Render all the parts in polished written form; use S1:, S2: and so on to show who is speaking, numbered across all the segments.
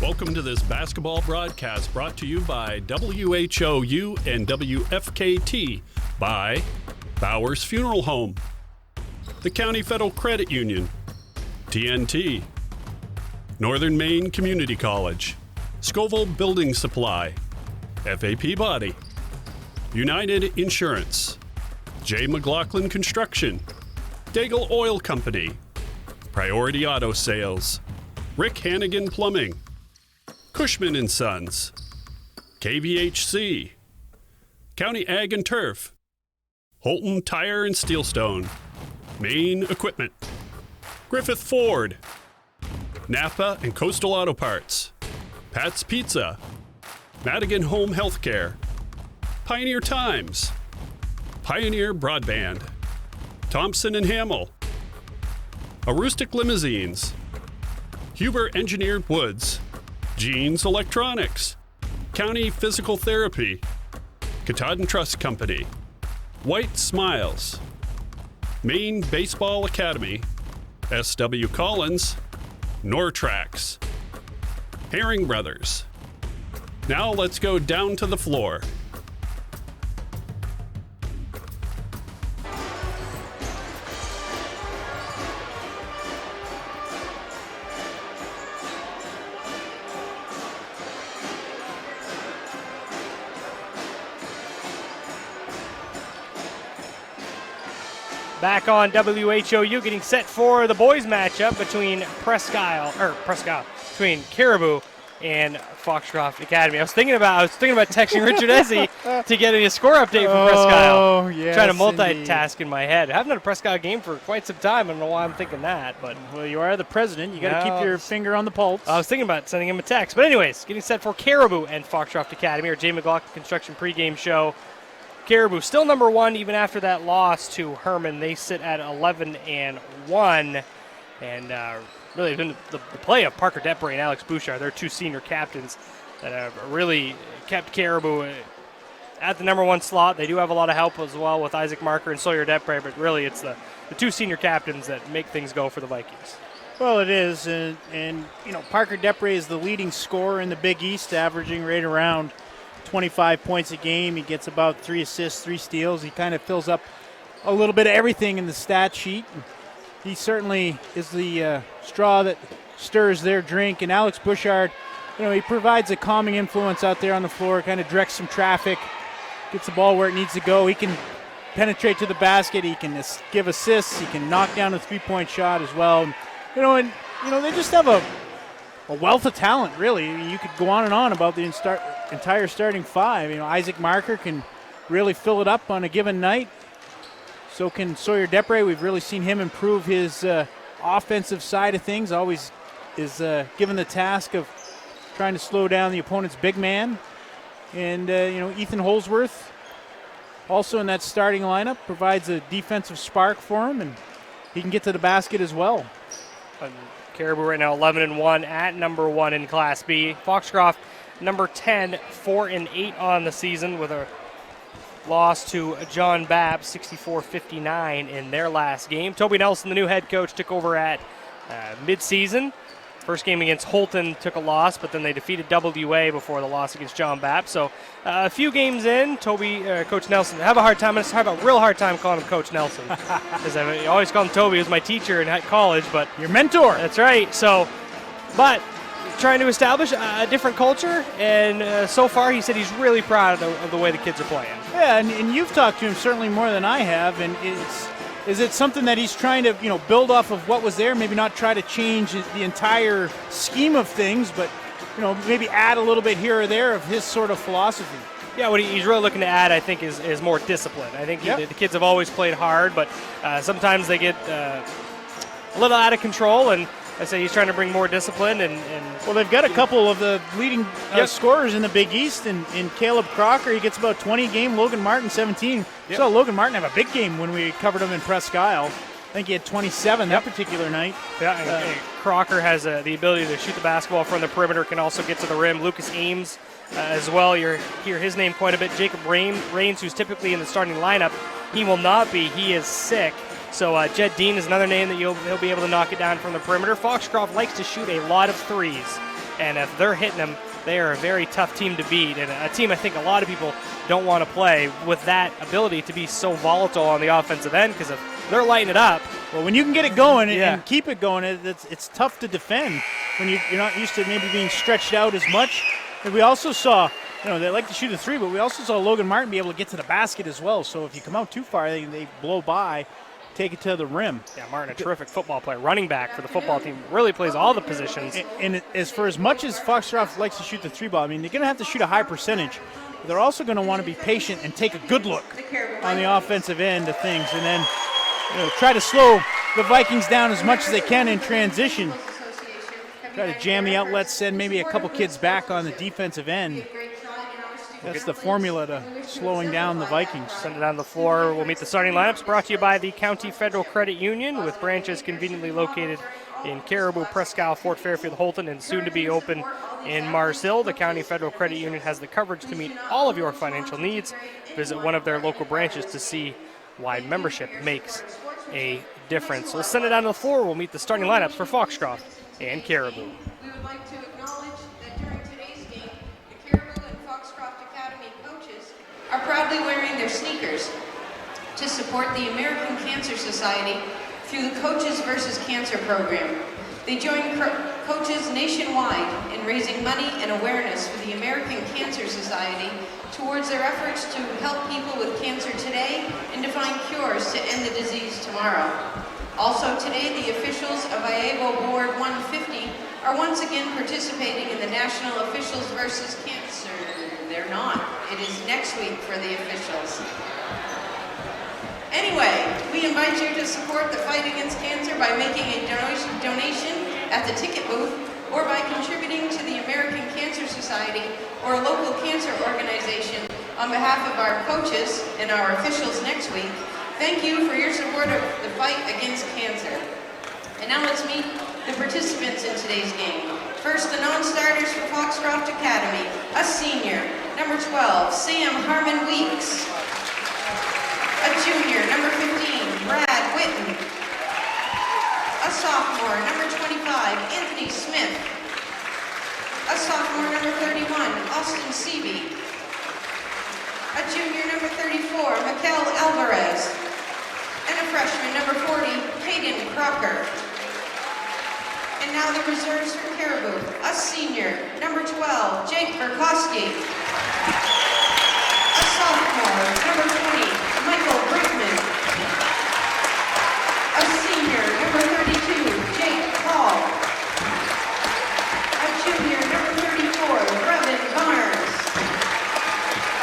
S1: Welcome to this basketball broadcast brought to you by WHOU and WFKT by Bowers Funeral Home, the County Federal Credit Union, TNT, Northern Maine Community College, Scoville Building Supply, FAP Body, United Insurance, J. McLaughlin Construction, Daigle Oil Company, Priority Auto Sales, Rick Hannigan Plumbing, Cushman & Sons, KVHC, County Ag and Turf, Holton Tire and Steelstone, Maine Equipment, Griffith Ford, Napa and Coastal Auto Parts, Pat's Pizza, Madigan Home Healthcare, Pioneer Times, Pioneer Broadband, Thompson and Hamill, Aroostook Limousines, Huber Engineered Woods, Jeans Electronics, County Physical Therapy, Katahdin Trust Company, White Smiles, Maine Baseball Academy, S.W. Collins, Nortrax, Herring Brothers. Now let's go down to the floor.
S2: Back on WHOU, getting set for the boys matchup between between Caribou and Foxcroft Academy. I was thinking about texting Richard Ezzy to get a score update from Presque Isle.
S3: Oh, yes,
S2: trying to multitask in my head. I haven't done a Presque Isle game for quite some time. I don't know why I'm thinking that, but
S3: well, you are the president. You got to keep your finger on the pulse.
S2: I was thinking about sending him a text, but anyways, getting set for Caribou and Foxcroft Academy, our J. McLaughlin Construction pregame show. Caribou still number one even after that loss to Herman. They sit at 11-1, and really been the play of Parker Depre and Alex Bouchard, their two senior captains, that have really kept Caribou at the number one slot. They do have a lot of help as well with Isaac Marker and Sawyer Depre, but really it's the two senior captains that make things go for the Vikings.
S3: Well, it is, and you know, Parker Depre is the leading scorer in the Big East, averaging right around 25 points a game. He gets about 3 assists, 3 steals. He kind of fills up a little bit of everything in the stat sheet. He certainly is the straw that stirs their drink. And Alex Bouchard, you know, he provides a calming influence out there on the floor, kind of directs some traffic, gets the ball where it needs to go. He can penetrate to the basket. He can give assists. He can knock down a three-point shot as well. You know, and you know, they just have a wealth of talent, really. You could go on and on about the entire starting five. You know, Isaac Marker can really fill it up on a given night. So can Sawyer Depre. We've really seen him improve his offensive side of things. Always is given the task of trying to slow down the opponent's big man. And, you know, Ethan Holsworth, also in that starting lineup, provides a defensive spark for him, and he can get to the basket as well.
S2: Caribou right now 11-1 at number one in Class B. Foxcroft number 10, 4-8 on the season with a loss to John Babb, 64-59 in their last game. Toby Nelson, the new head coach, took over at midseason. First game against Holton took a loss, but then they defeated WA before the loss against John Babb. So a few games in, Coach Nelson, I have a real hard time calling him Coach Nelson. Because I always call him Toby. He was my teacher in college, but
S3: your mentor.
S2: That's right. So, but trying to establish a different culture, and so far he said he's really proud of the way the kids are playing.
S3: Yeah, and you've talked to him certainly more than I have, and is it something that he's trying to, you know, build off of what was there, maybe not try to change the entire scheme of things, but, you know, maybe add a little bit here or there of his sort of philosophy?
S2: Yeah, what he's really looking to add, I think, is more discipline. I think the kids have always played hard, but sometimes they get a little out of control, and I say he's trying to bring more discipline. And
S3: well, they've got a couple of the leading scorers in the Big East, and Caleb Crocker, he gets about 20 a game. Logan Martin, 17.
S2: Yep.
S3: Saw Logan Martin have a big game when we covered him in Presque Isle. I think he had 27 that particular night.
S2: Yeah, and Crocker has the ability to shoot the basketball from the perimeter, can also get to the rim. Lucas Ames as well. You hear his name quite a bit. Jacob Rains, who's typically in the starting lineup, he will not be. He is sick. So Jed Dean is another name that he'll be able to knock it down from the perimeter. Foxcroft likes to shoot a lot of threes. And if they're hitting them, they are a very tough team to beat, and a team I think a lot of people don't want to play with that ability to be so volatile on the offensive end, because if they're lighting it up.
S3: Well, when you can get it going
S2: Yeah.
S3: and keep it going, it's tough to defend when you're not used to maybe being stretched out as much. And we also saw, they like to shoot a three, but we also saw Logan Martin be able to get to the basket as well. So if you come out too far, they blow by, take it to the rim.
S2: Yeah, Martin, a terrific football player, running back for the football team, really plays all the positions.
S3: And as much as Foxcroft likes to shoot the three ball, I mean, they're going to have to shoot a high percentage. But they're also going to want to be patient and take a good look on the offensive end of things, and then try to slow the Vikings down as much as they can in transition. Try to jam the outlets, send maybe a couple kids back on the defensive end. That's the formula to slowing down the Vikings.
S2: Send it on the floor. We'll meet the starting lineups, brought to you by the County Federal Credit Union, with branches conveniently located in Caribou, Presque Isle, Fort Fairfield, Holton, and soon to be open in Mars Hill. The County Federal Credit Union has the coverage to meet all of your financial needs. Visit one of their local branches to see why membership makes a difference. We'll send it on to the floor. We'll meet the starting lineups for Foxcroft and Caribou.
S4: We would like to acknowledge that during today's game, the Caribou and Foxcroft Academy coaches are proudly wearing their sneakers to support the American Cancer Society through the Coaches vs. Cancer program. They join coaches nationwide in raising money and awareness for the American Cancer Society towards their efforts to help people with cancer today and to find cures to end the disease tomorrow. Also today, the officials of IAVO Board 150 are once again participating in the National Officials vs. Cancer. They're not. It is next week for the officials. Anyway, we invite you to support the fight against cancer by making a donation at the ticket booth, or by contributing to the American Cancer Society or a local cancer organization on behalf of our coaches and our officials next week. Thank you for your support of the fight against cancer. And now let's meet the participants in today's game. First, the non-starters for Foxcroft Academy. A senior, number 12, Sam Harmon Weeks. A junior, number 15, Brad Whitten. A sophomore, number 25, Anthony Smith. A sophomore, number 31, Austin Seavey. A junior, number 34, Mikel Alvarez. And a freshman, number 40, Hayden Crocker. And now the reserves for Caribou. A senior, number 12, Jake Burkowski. A sophomore, number 20, Michael Brickman. A senior, number 32, Jake Hall. A junior, number 34, Brevin Barnes.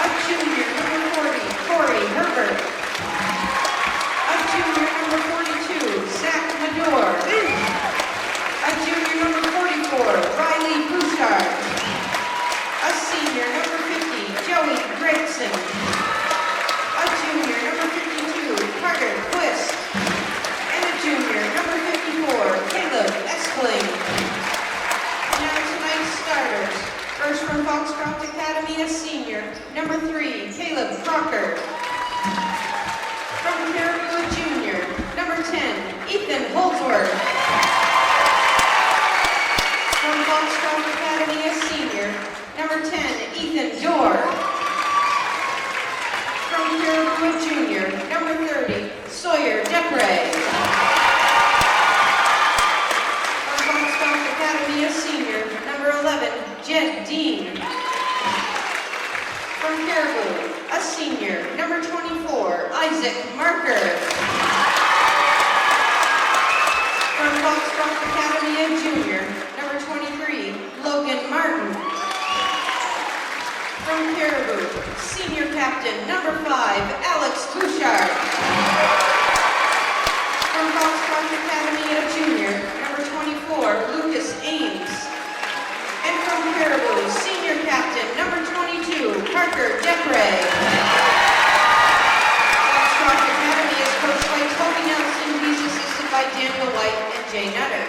S4: A junior, number 40, Corey Herbert. A junior, number 42, Zach Mador. A junior, number 44, Riley Bouchard. A senior, number 50, Joey Gregson. A junior, number 52, Carter Quist. And a junior, number 54, Caleb Espling. Now tonight's starters. First from Foxcroft Academy, a senior, number 3, Caleb Crocker. From Caribou, a junior, number 10, Ethan Holdsworth. From Foxcroft Academy, a senior, number 10, Ethan Dorr. From Caribou, a junior, number 30, Sawyer Depre. From Foxcroft Academy, a senior, number 11, Jed Dean. From Caribou, a senior, number 24, Isaac Marker. From Foxcroft Academy, a junior, number 23, Logan Martin. From Caribou, senior captain, number 5, Alex Bouchard. From Foxcroft Academy, a junior, number 24, Lucas Ames. And from Caribou, senior captain, number 22, Parker Depre. Foxcroft Academy is coached by Toby Nelson. He's assisted by Daniel White and Jay Nutter.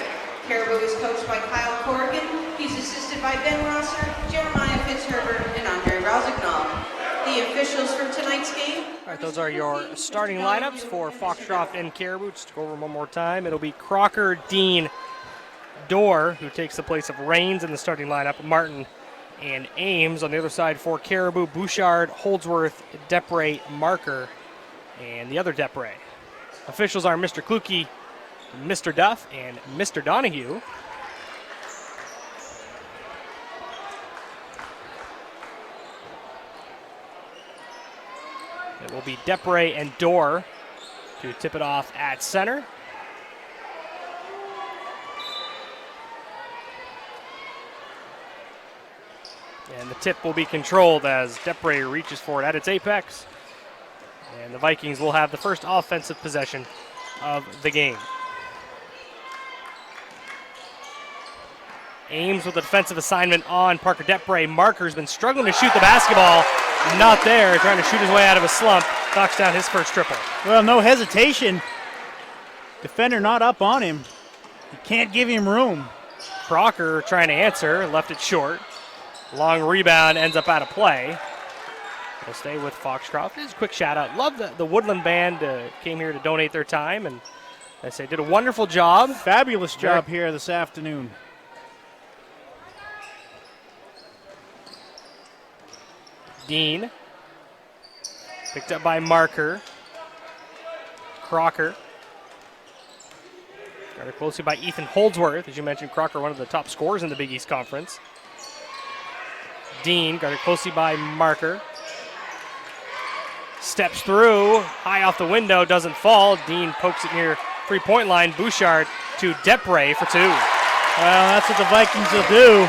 S4: Caribou is coached by Kyle Corrigan. He's assisted by Ben Rosser, Jeremiah Fitzherbert, and Andre Rosignol. The officials for tonight's game.
S2: All right, those are your starting lineups for Foxcroft and Caribou. Just to go over them one more time, it'll be Crocker, Dean, Dorr, who takes the place of Rains in the starting lineup. Martin and Ames on the other side for Caribou. Bouchard, Holdsworth, Depre, Marker, and the other Depre. Officials are Mr. Kluke, Mr. Duff, and Mr. Donahue. It will be Depre and Dorr to tip it off at center. And the tip will be controlled as Depre reaches for it at its apex. And the Vikings will have the first offensive possession of the game. Ames with a defensive assignment on Parker Depre. Marker's been struggling to shoot the basketball. Not there, trying to shoot his way out of a slump. Knocks down his first triple.
S3: Well, no hesitation. Defender not up on him. You can't give him room.
S2: Crocker trying to answer, left it short. Long rebound ends up out of play. We'll stay with Foxcroft. Just a quick shout out. Love the Woodland Band came here to donate their time, and I say did a wonderful job.
S3: Fabulous job here this afternoon.
S2: Dean. Picked up by Marker. Crocker. Guarded closely by Ethan Holdsworth. As you mentioned, Crocker, one of the top scorers in the Big East Conference. Dean, guarded closely by Marker. Steps through, high off the window, doesn't fall. Dean pokes it near three-point line. Bouchard to Depre for two.
S3: Well, that's what the Vikings will do.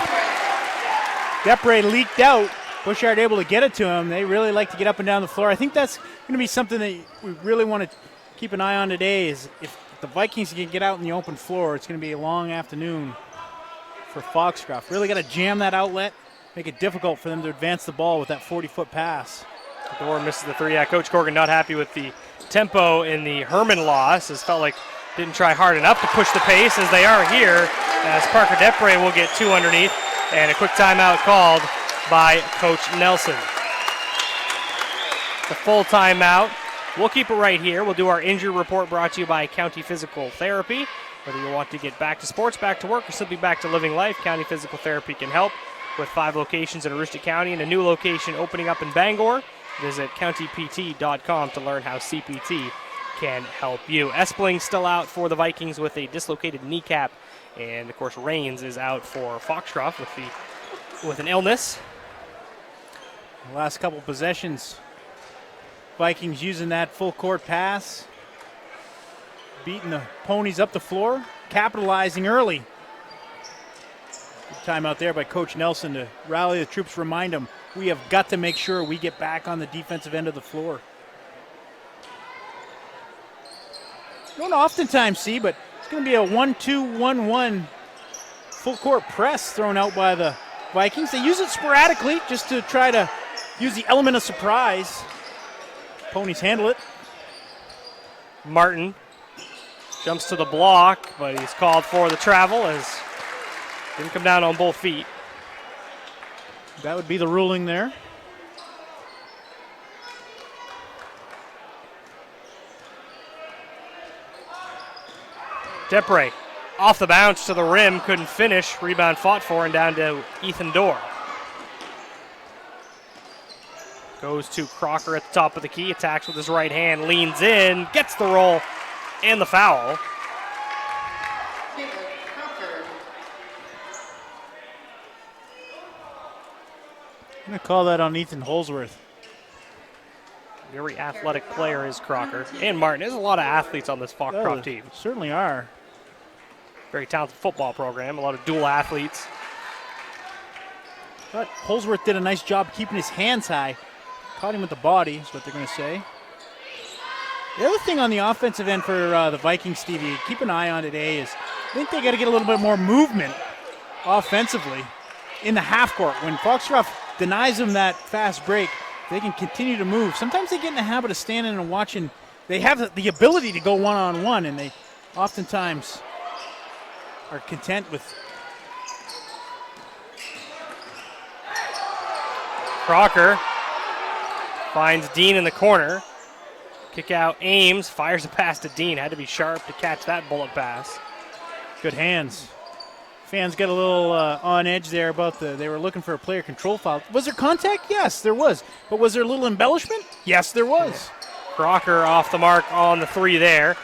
S3: Depre leaked out. Bouchard able to get it to him. They really like to get up and down the floor. I think that's going to be something that we really want to keep an eye on today is if the Vikings can get out in the open floor, it's going to be a long afternoon for Foxcroft. Really got to jam that outlet, make it difficult for them to advance the ball with that 40-foot pass.
S2: Dorr misses the three. Yeah, Coach Corgan not happy with the tempo in the Herman loss. As felt like didn't try hard enough to push the pace as they are here. As Parker Depre will get two underneath, and a quick timeout called by Coach Nelson. The full timeout. We'll keep it right here. We'll do our injury report brought to you by County Physical Therapy. Whether you want to get back to sports, back to work, or simply back to living life, County Physical Therapy can help. With 5 locations in Aroostook County and a new location opening up in Bangor, visit countypt.com to learn how CPT can help you. Espling still out for the Vikings with a dislocated kneecap, and of course Rains is out for Foxcroft with an illness.
S3: The last couple possessions, Vikings using that full court pass, beating the ponies up the floor, capitalizing early. Good timeout there by Coach Nelson to rally the troops, remind them we have got to make sure we get back on the defensive end of the floor. You don't oftentimes see, but it's going to be a 1-2-1-1 full court press thrown out by the Vikings. They use it sporadically just to try to use the element of surprise. Ponies handle it.
S2: Martin jumps to the block, but he's called for the travel as didn't come down on both feet.
S3: That would be the ruling there.
S2: Depre off the bounce to the rim, couldn't finish. Rebound fought for and down to Ethan Dorr. Goes to Crocker at the top of the key, attacks with his right hand, leans in, gets the roll and the foul.
S3: I'm going to call that on Ethan Holdsworth.
S2: Very athletic player is Crocker. And Martin. There's a lot of athletes on this Foxcroft team.
S3: Certainly are.
S2: Very talented football program, a lot of dual athletes.
S3: But Holdsworth did a nice job keeping his hands high. Caught him with the body, is what they're going to say. The other thing on the offensive end for the Vikings, Stevie, keep an eye on today is I think they got to get a little bit more movement offensively in the half court. When Foxcroft denies them that fast break, they can continue to move. Sometimes they get in the habit of standing and watching. They have the ability to go one-on-one, and they oftentimes are content with.
S2: Crocker finds Dean in the corner. Kick out Ames, fires a pass to Dean. Had to be sharp to catch that bullet pass.
S3: Good hands. Fans got a little on edge there about they were looking for a player control foul. Was there contact? Yes, there was. But was there a little embellishment? Yes, there was.
S2: Crocker off the mark on the 3 there.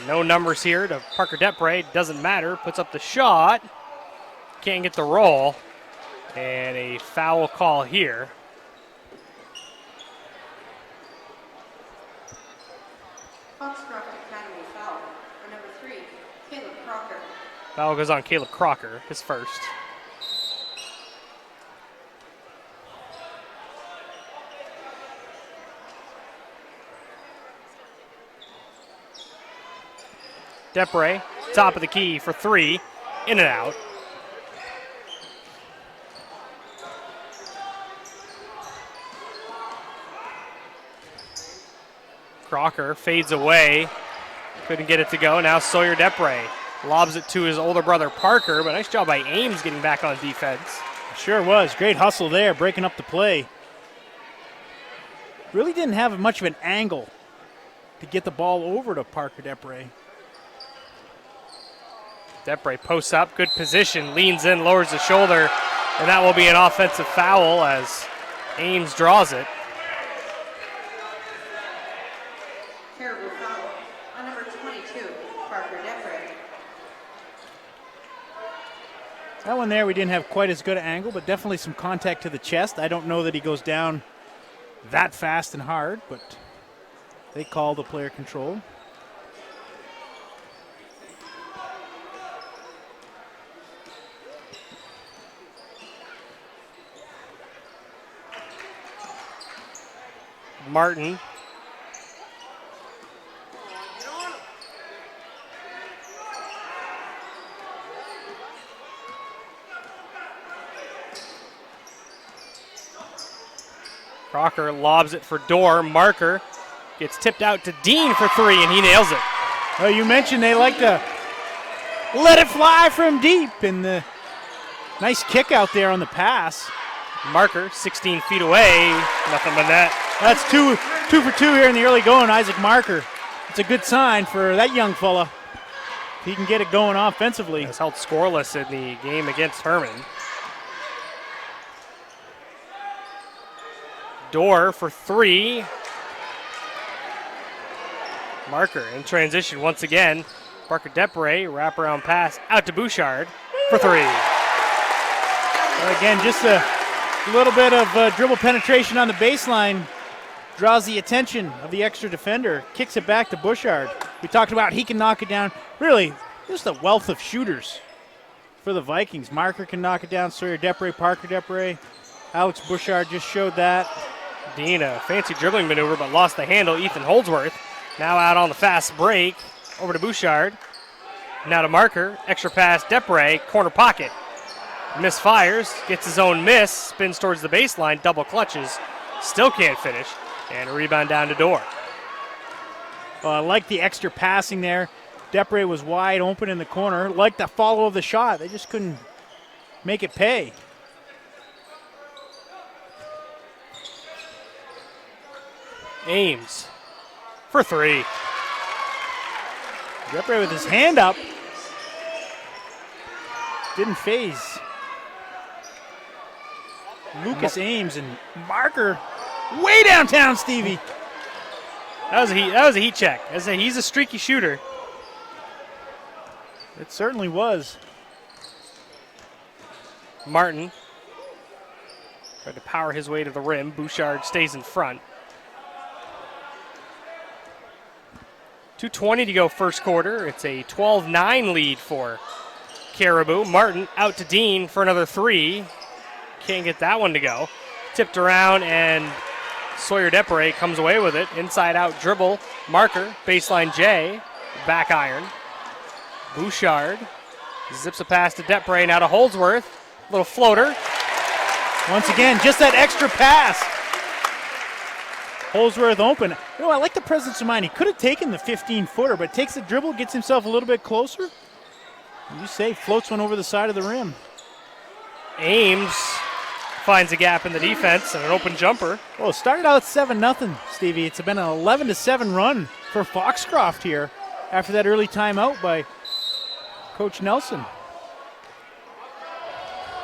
S2: No numbers here to Parker Depre. Doesn't matter. Puts up the shot. Can't get the roll. And a foul call here.
S4: Foxcroft Academy foul for number 3, Caleb Crocker.
S2: Foul goes on Caleb Crocker, his first. Depre, top of the key for 3, in and out. Crocker fades away. Couldn't get it to go. Now Sawyer Depre lobs it to his older brother Parker, but nice job by Ames getting back on defense.
S3: Sure was. Great hustle there, breaking up the play. Really didn't have much of an angle to get the ball over to Parker Depre.
S2: Depre posts up, good position, leans in, lowers the shoulder, and that will be an offensive foul as Ames draws it.
S4: Caribou foul on number 22, Parker Depre.
S3: That one there, we didn't have quite as good an angle, but definitely some contact to the chest. I don't know that he goes down that fast and hard, but they call the player control.
S2: Martin. Crocker lobs it for Dorr. Marker gets tipped out to Dean for 3, and he nails it.
S3: Well, you mentioned they like to let it fly from deep, and the nice kick out there on the pass.
S2: Marker 16 feet away, nothing but net.
S3: That's two for two here in the early going, Isaac Marker. It's a good sign for that young fella. If he can get it going offensively.
S2: Has held scoreless in the game against Herman. Dorr for 3. Marker in transition once again. Parker Depre, wraparound pass out to Bouchard for 3.
S3: Well, again, just a little bit of dribble penetration on the baseline draws the attention of the extra defender. Kicks it back to Bouchard. We talked about he can knock it down. Really, just a wealth of shooters for the Vikings. Marker can knock it down. Sawyer Depre, Parker Depre. Alex Bouchard just showed that.
S2: Dean, a fancy dribbling maneuver, but lost the handle. Ethan Holdsworth now out on the fast break. Over to Bouchard. Now to Marker. Extra pass, Depre, corner pocket. Misfires, gets his own miss, spins towards the baseline, double clutches, still can't finish, and a rebound down to Dorr.
S3: I like the extra passing there. Depre was wide open in the corner. Like the follow of the shot. They just couldn't make it pay.
S2: Ames for 3.
S3: Depre with his hand up. Didn't phase Lucas Ames, and Marker way downtown, Stevie.
S2: That was a heat check. He's a streaky shooter.
S3: It certainly was.
S2: Martin tried to power his way to the rim. Bouchard stays in front. 2:20 to go first quarter. It's a 12-9 lead for Caribou. Martin out to Dean for another 3. Can't get that one to go. Tipped around, and Sawyer Depre comes away with it. Inside out dribble. Marker, baseline J, back iron. Bouchard zips a pass to Depre, now to Holdsworth. Little floater.
S3: Once again, just that extra pass. Holdsworth open. I like the presence of mind. He could have taken the 15-footer, but takes the dribble, gets himself a little bit closer. You say floats one over the side of the rim.
S2: Ames finds a gap in the defense and an open jumper.
S3: Well, it started out 7-0, Stevie. It's been an 11-7 run for Foxcroft here after that early timeout by Coach Nelson.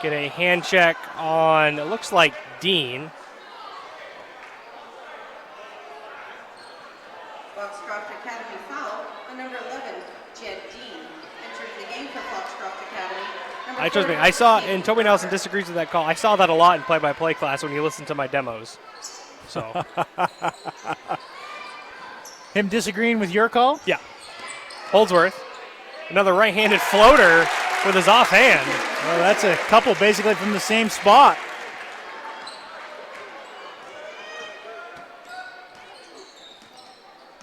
S2: Get a hand check on, it looks like Dean.
S4: Foxcroft Academy foul on number 11, Jed Dean. Entering the game for Foxcroft Academy.
S2: Trust me, I saw, and Toby Nelson disagrees with that call. I saw that a lot in play-by-play class when you listen to my demos. So,
S3: Him disagreeing with your call?
S2: yeah. Holdsworth, another right-handed floater with his offhand.
S3: Well, that's a couple basically from the same spot.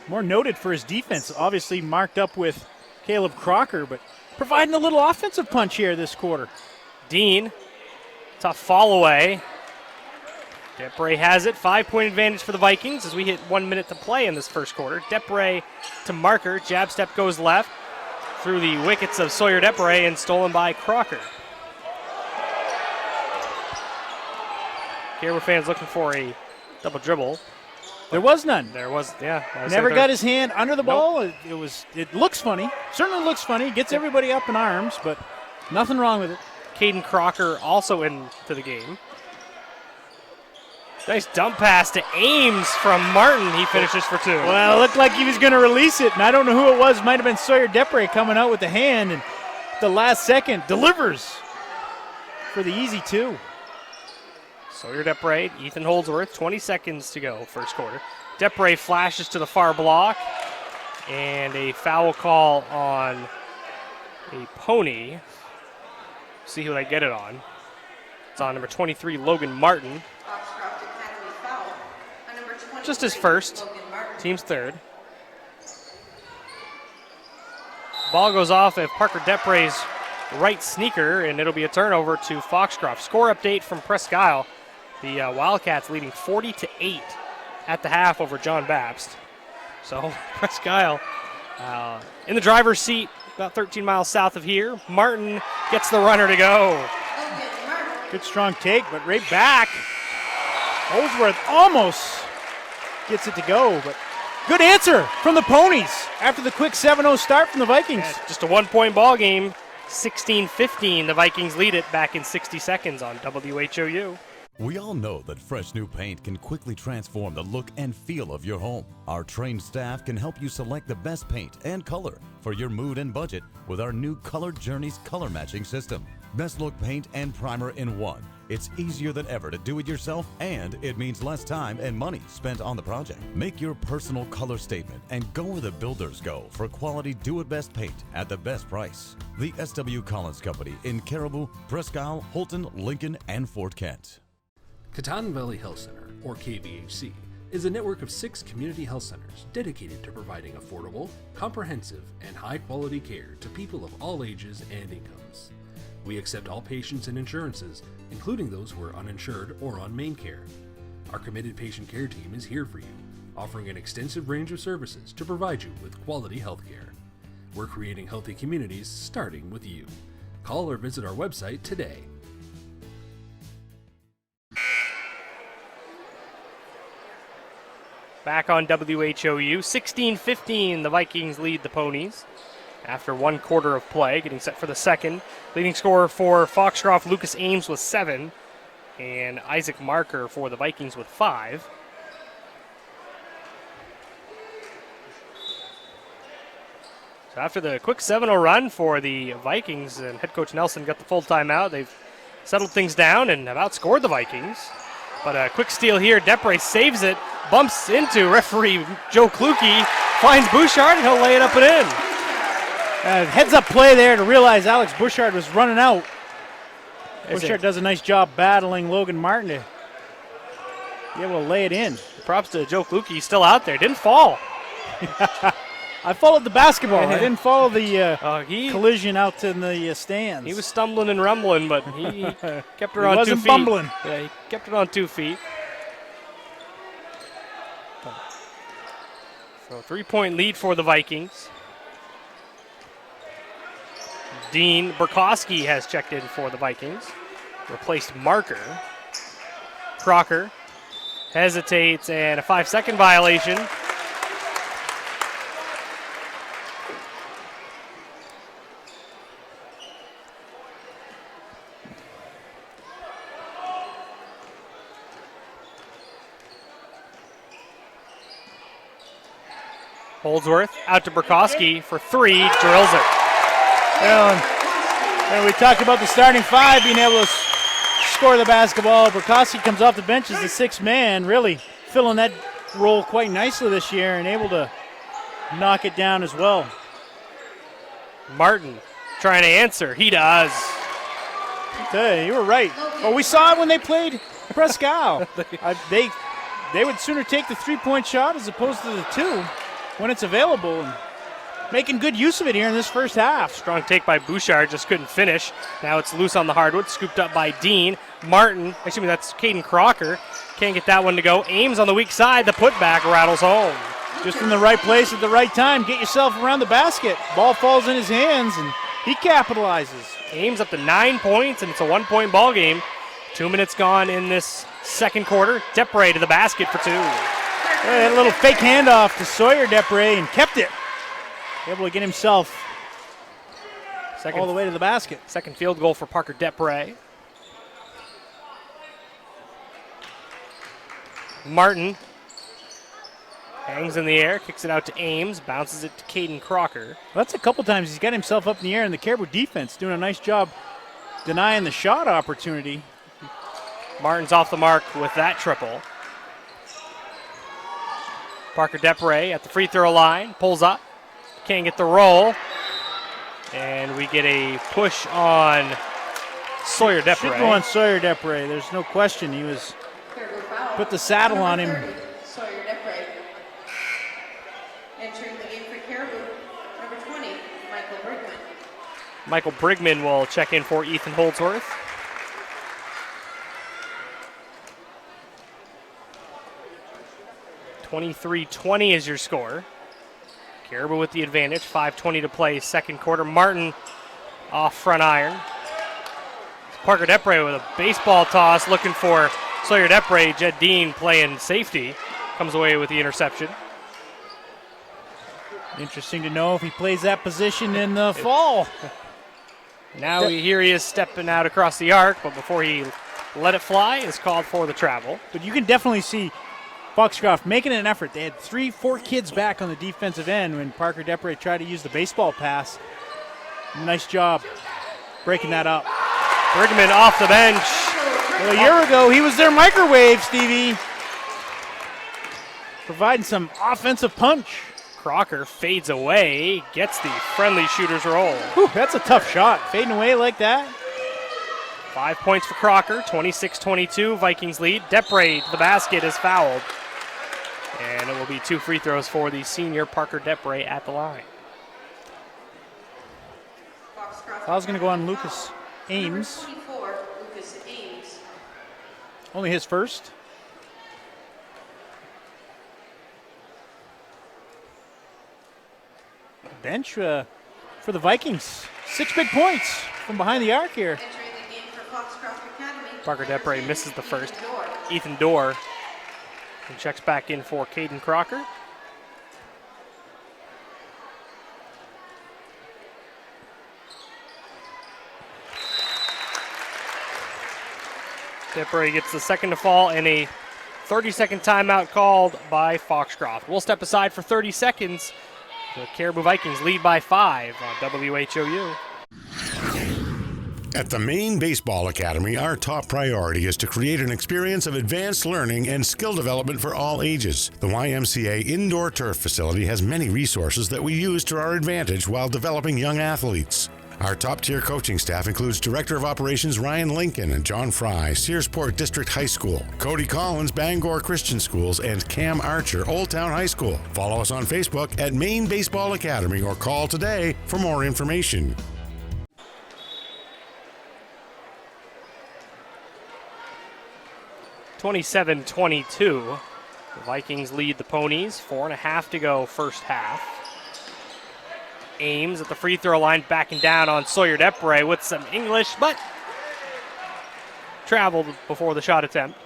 S3: More noted for his defense, obviously marked up with Caleb Crocker, but providing a little offensive punch here this quarter.
S2: Dean, tough fall away. Depre has it, 5-point advantage for the Vikings as we hit 1 minute to play in this first quarter. Depre to Marker, jab step goes left through the wickets of Sawyer Depre and stolen by Crocker. Caribou fans looking for a double dribble.
S3: There was none.
S2: There was, yeah.
S3: Never got his hand under the ball. It looks funny. Certainly looks funny. Gets everybody up in arms, but nothing wrong with it.
S2: Caden Crocker also into the game. Nice dump pass to Ames from Martin. He finishes for 2.
S3: Well, it looked like he was going to release it, and I don't know who it was. Might have been Sawyer Depre coming out with the hand, and at the last second delivers for the easy 2.
S2: Sawyer Depre, Ethan Holdsworth, 20 seconds to go, first quarter. Depre flashes to the far block, and a foul call on a pony. See who they get it on. It's on number 23, Logan Martin.
S4: Foxcroft Academy foul on number 23,
S2: Just his first,
S4: Logan Martin.
S2: team's third. Ball goes off of Parker Depre's right sneaker, and it'll be a turnover to Foxcroft. Score update from Presque Isle. The Wildcats leading 40-8 at the half over John Babst. So Presque Isle in the driver's seat, about 13 miles south of here. Martin gets the runner to go.
S4: Logan Martin.
S3: Good strong take, but right back. Holdsworth almost gets it to go, but good answer from the Ponies after the quick 7-0 start from the Vikings.
S2: Yeah, just a 1-point ball game, 16-15. The Vikings lead it back in 60 seconds on WHOU.
S5: We all know that fresh new paint can quickly transform the look and feel of your home. Our trained staff can help you select the best paint and color for your mood and budget with our new Color Journeys color matching system. Best look paint and primer in one. It's easier than ever to do it yourself, and it means less time and money spent on the project. Make your personal color statement and go where the builders go for quality do-it-best paint at the best price. The S.W. Collins Company in Caribou, Presque Isle, Holton, Lincoln, and Fort Kent.
S6: Katahdin Valley Health Center, or KVHC, is a network of 6 community health centers dedicated to providing affordable, comprehensive, and high-quality care to people of all ages and incomes. We accept all patients and insurances, including those who are uninsured or on main care. Our committed patient care team is here for you, offering an extensive range of services to provide you with quality health care. We're creating healthy communities starting with you. Call or visit our website today.
S2: Back on WHOU, 16-15, the Vikings lead the Ponies after 1 quarter of play, getting set for the second. Leading scorer for Foxcroft, Lucas Ames with 7, and Isaac Marker for the Vikings with 5. So after the quick 7-0 run for the Vikings, and head coach Nelson got the full timeout, they've settled things down and have outscored the Vikings. But a quick steal here, Depre saves it, bumps into referee Joe Kluge, finds Bouchard, and he'll lay it up and in.
S3: Heads-up play there to realize Alex Bouchard was running out.
S2: Is
S3: Bouchard
S2: it?
S3: does a nice job battling Logan Martin to be able to lay it in.
S2: Props to Joe Kluge, he's still out there, didn't fall.
S3: I followed the basketball. I didn't follow the
S2: He
S3: collision out in the stands.
S2: He was stumbling and rumbling, but he kept her
S3: He
S2: on 2
S3: wasn't
S2: feet.
S3: bumbling.
S2: Yeah, he kept it on 2 feet. So 3-point lead for the Vikings. Dean Burkowski has checked in for the Vikings. Replaced Marker. Crocker hesitates, and a 5-second violation. Holdsworth out to Burkowski for three, drills it.
S3: And we talked about the starting five being able to score the basketball. Burkowski comes off the bench as the sixth man, really filling that role quite nicely this year and able to knock it down as well.
S2: Martin trying to answer. He does.
S3: You were right. Oh, we saw it when they played Prescal. They would sooner take the three-point shot as opposed to the two when it's available. And making good use of it here in this first half.
S2: Strong take by Bouchard, just couldn't finish. Now it's loose on the hardwood, scooped up by Dean. Martin, that's Caden Crocker. Can't get that one to go. Ames on the weak side, the putback rattles home.
S3: Just in the right place at the right time. Get yourself around the basket. Ball falls in his hands, and he capitalizes.
S2: Ames up to 9 points, and it's a 1-point ball game. 2 minutes gone in this second quarter. Depre to the basket for two.
S3: Had a little fake handoff to Sawyer Depre and kept it. Able to get himself all the way to the basket.
S2: Second field goal for Parker Depre. Martin hangs in the air, kicks it out to Ames, bounces it to Caden Crocker.
S3: Well, that's a couple times he's got himself up in the air, and the Caribou defense doing a nice job denying the shot opportunity.
S2: Martin's off the mark with that triple. Parker Depre at the free throw line, pulls up, can't get the roll, and we get a push on Sawyer Depre.
S3: Should go on Sawyer Depre, there's no question. He was put the saddle on him.
S4: Sawyer Depre. Entering the game for Caribou, number 20, Michael Brigman.
S2: Michael Brigman will check in for Ethan Holdsworth. (23-20) is your score. Caribou with the advantage, 5:20 to play, second quarter. Martin off front iron. Parker Depre with a baseball toss, looking for Sawyer Depre. Jed Dean playing safety, comes away with the interception.
S3: Interesting to know if he plays that position in the fall.
S2: Now here he is stepping out across the arc, but before he let it fly, is called for the travel.
S3: But you can definitely see Foxcroft making an effort. They had 3-4 kids back on the defensive end when Parker Depre tried to use the baseball pass. Nice job breaking that up.
S2: Brigman off the bench.
S3: Well, a year ago, he was their microwave, Stevie. Providing some offensive punch.
S2: Crocker fades away, gets the friendly shooter's roll.
S3: Whew, that's a tough shot. Fading away like that.
S2: 5 points for Crocker, 26-22, Vikings lead. Depre to the basket is fouled. And it will be 2 free throws for the senior Parker Depre at the line.
S3: Foul's going to go on Lucas Ames.
S4: 24, Lucas Ames.
S3: Only his first. Bench for the Vikings. 6 big points from behind the arc here.
S4: Entering the game for Foxcroft Academy.
S2: Parker Depre misses the first. Ethan Dorr and checks back in for Caden Crocker. Depre gets the second to fall and a 30-second timeout called by Foxcroft. We'll step aside for 30 seconds. The Caribou Vikings lead by 5 on WHOU.
S7: At the Maine Baseball Academy, our top priority is to create an experience of advanced learning and skill development for all ages. The YMCA indoor turf facility has many resources that we use to our advantage while developing young athletes. Our top-tier coaching staff includes Director of Operations Ryan Lincoln and John Fry, Searsport District High School, Cody Collins, Bangor Christian Schools, and Cam Archer, Old Town High School. Follow us on Facebook at Maine Baseball Academy or call today for more information.
S2: (27-22). The Vikings lead the Ponies. 4.5 to go first half. Ames at the free throw line, backing down on Sawyer Depre with some English, but traveled before the shot attempt.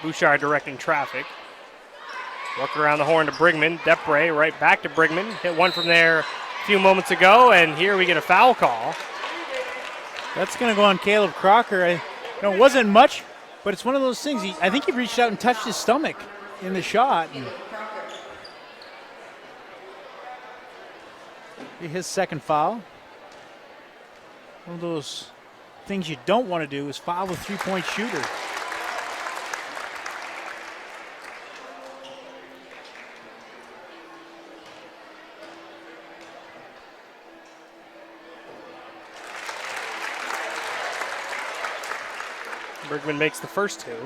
S2: Bouchard directing traffic. Work around the horn to Brigman. Depre right back to Brigman. Hit one from there a few moments ago, and here we get a foul call.
S3: That's going to go on Caleb Crocker. It wasn't much, but it's one of those things. I think he reached out and touched his stomach in the shot. His second foul. One of those things you don't want to do is foul a three-point shooter.
S2: Bergman makes the first two.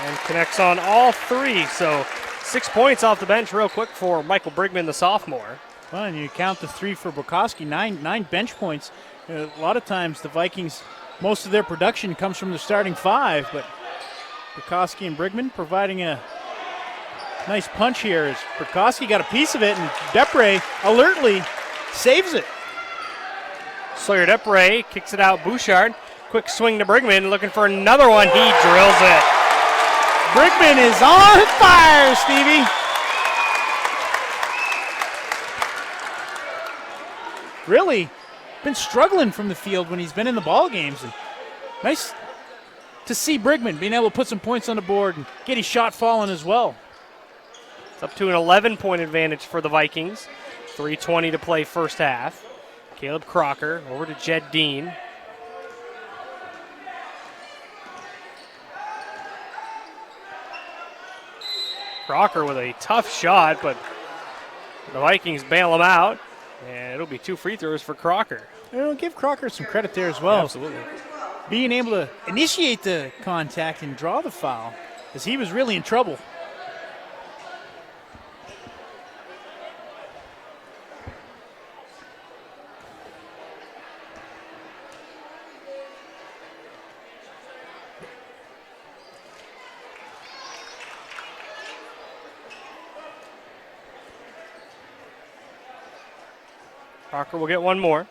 S2: And connects on all three, so 6 points off the bench real quick for Michael Brigman, the sophomore.
S3: Well, and you count the three for Bukowski, nine bench points. A lot of times the Vikings, most of their production comes from the starting five, but Bukowski and Brigman providing a nice punch here as Bukowski got a piece of it, and Depre alertly saves it.
S2: Sawyer Depre kicks it out. Bouchard, quick swing to Brigman, looking for another one. He drills it.
S3: Brigman is on fire, Stevie. Really been struggling from the field when he's been in the ball games. And nice to see Brigman being able to put some points on the board and get his shot falling as well.
S2: It's up to an 11-point advantage for the Vikings. 3:20 to play first half. Caleb Crocker over to Jed Dean. Crocker with a tough shot, but the Vikings bail him out, and it'll be 2 free throws for Crocker.
S3: Give Crocker some credit there as well.
S2: Yeah, absolutely.
S3: Being able to initiate the contact and draw the foul, as he was really in trouble.
S2: Crocker will get one more.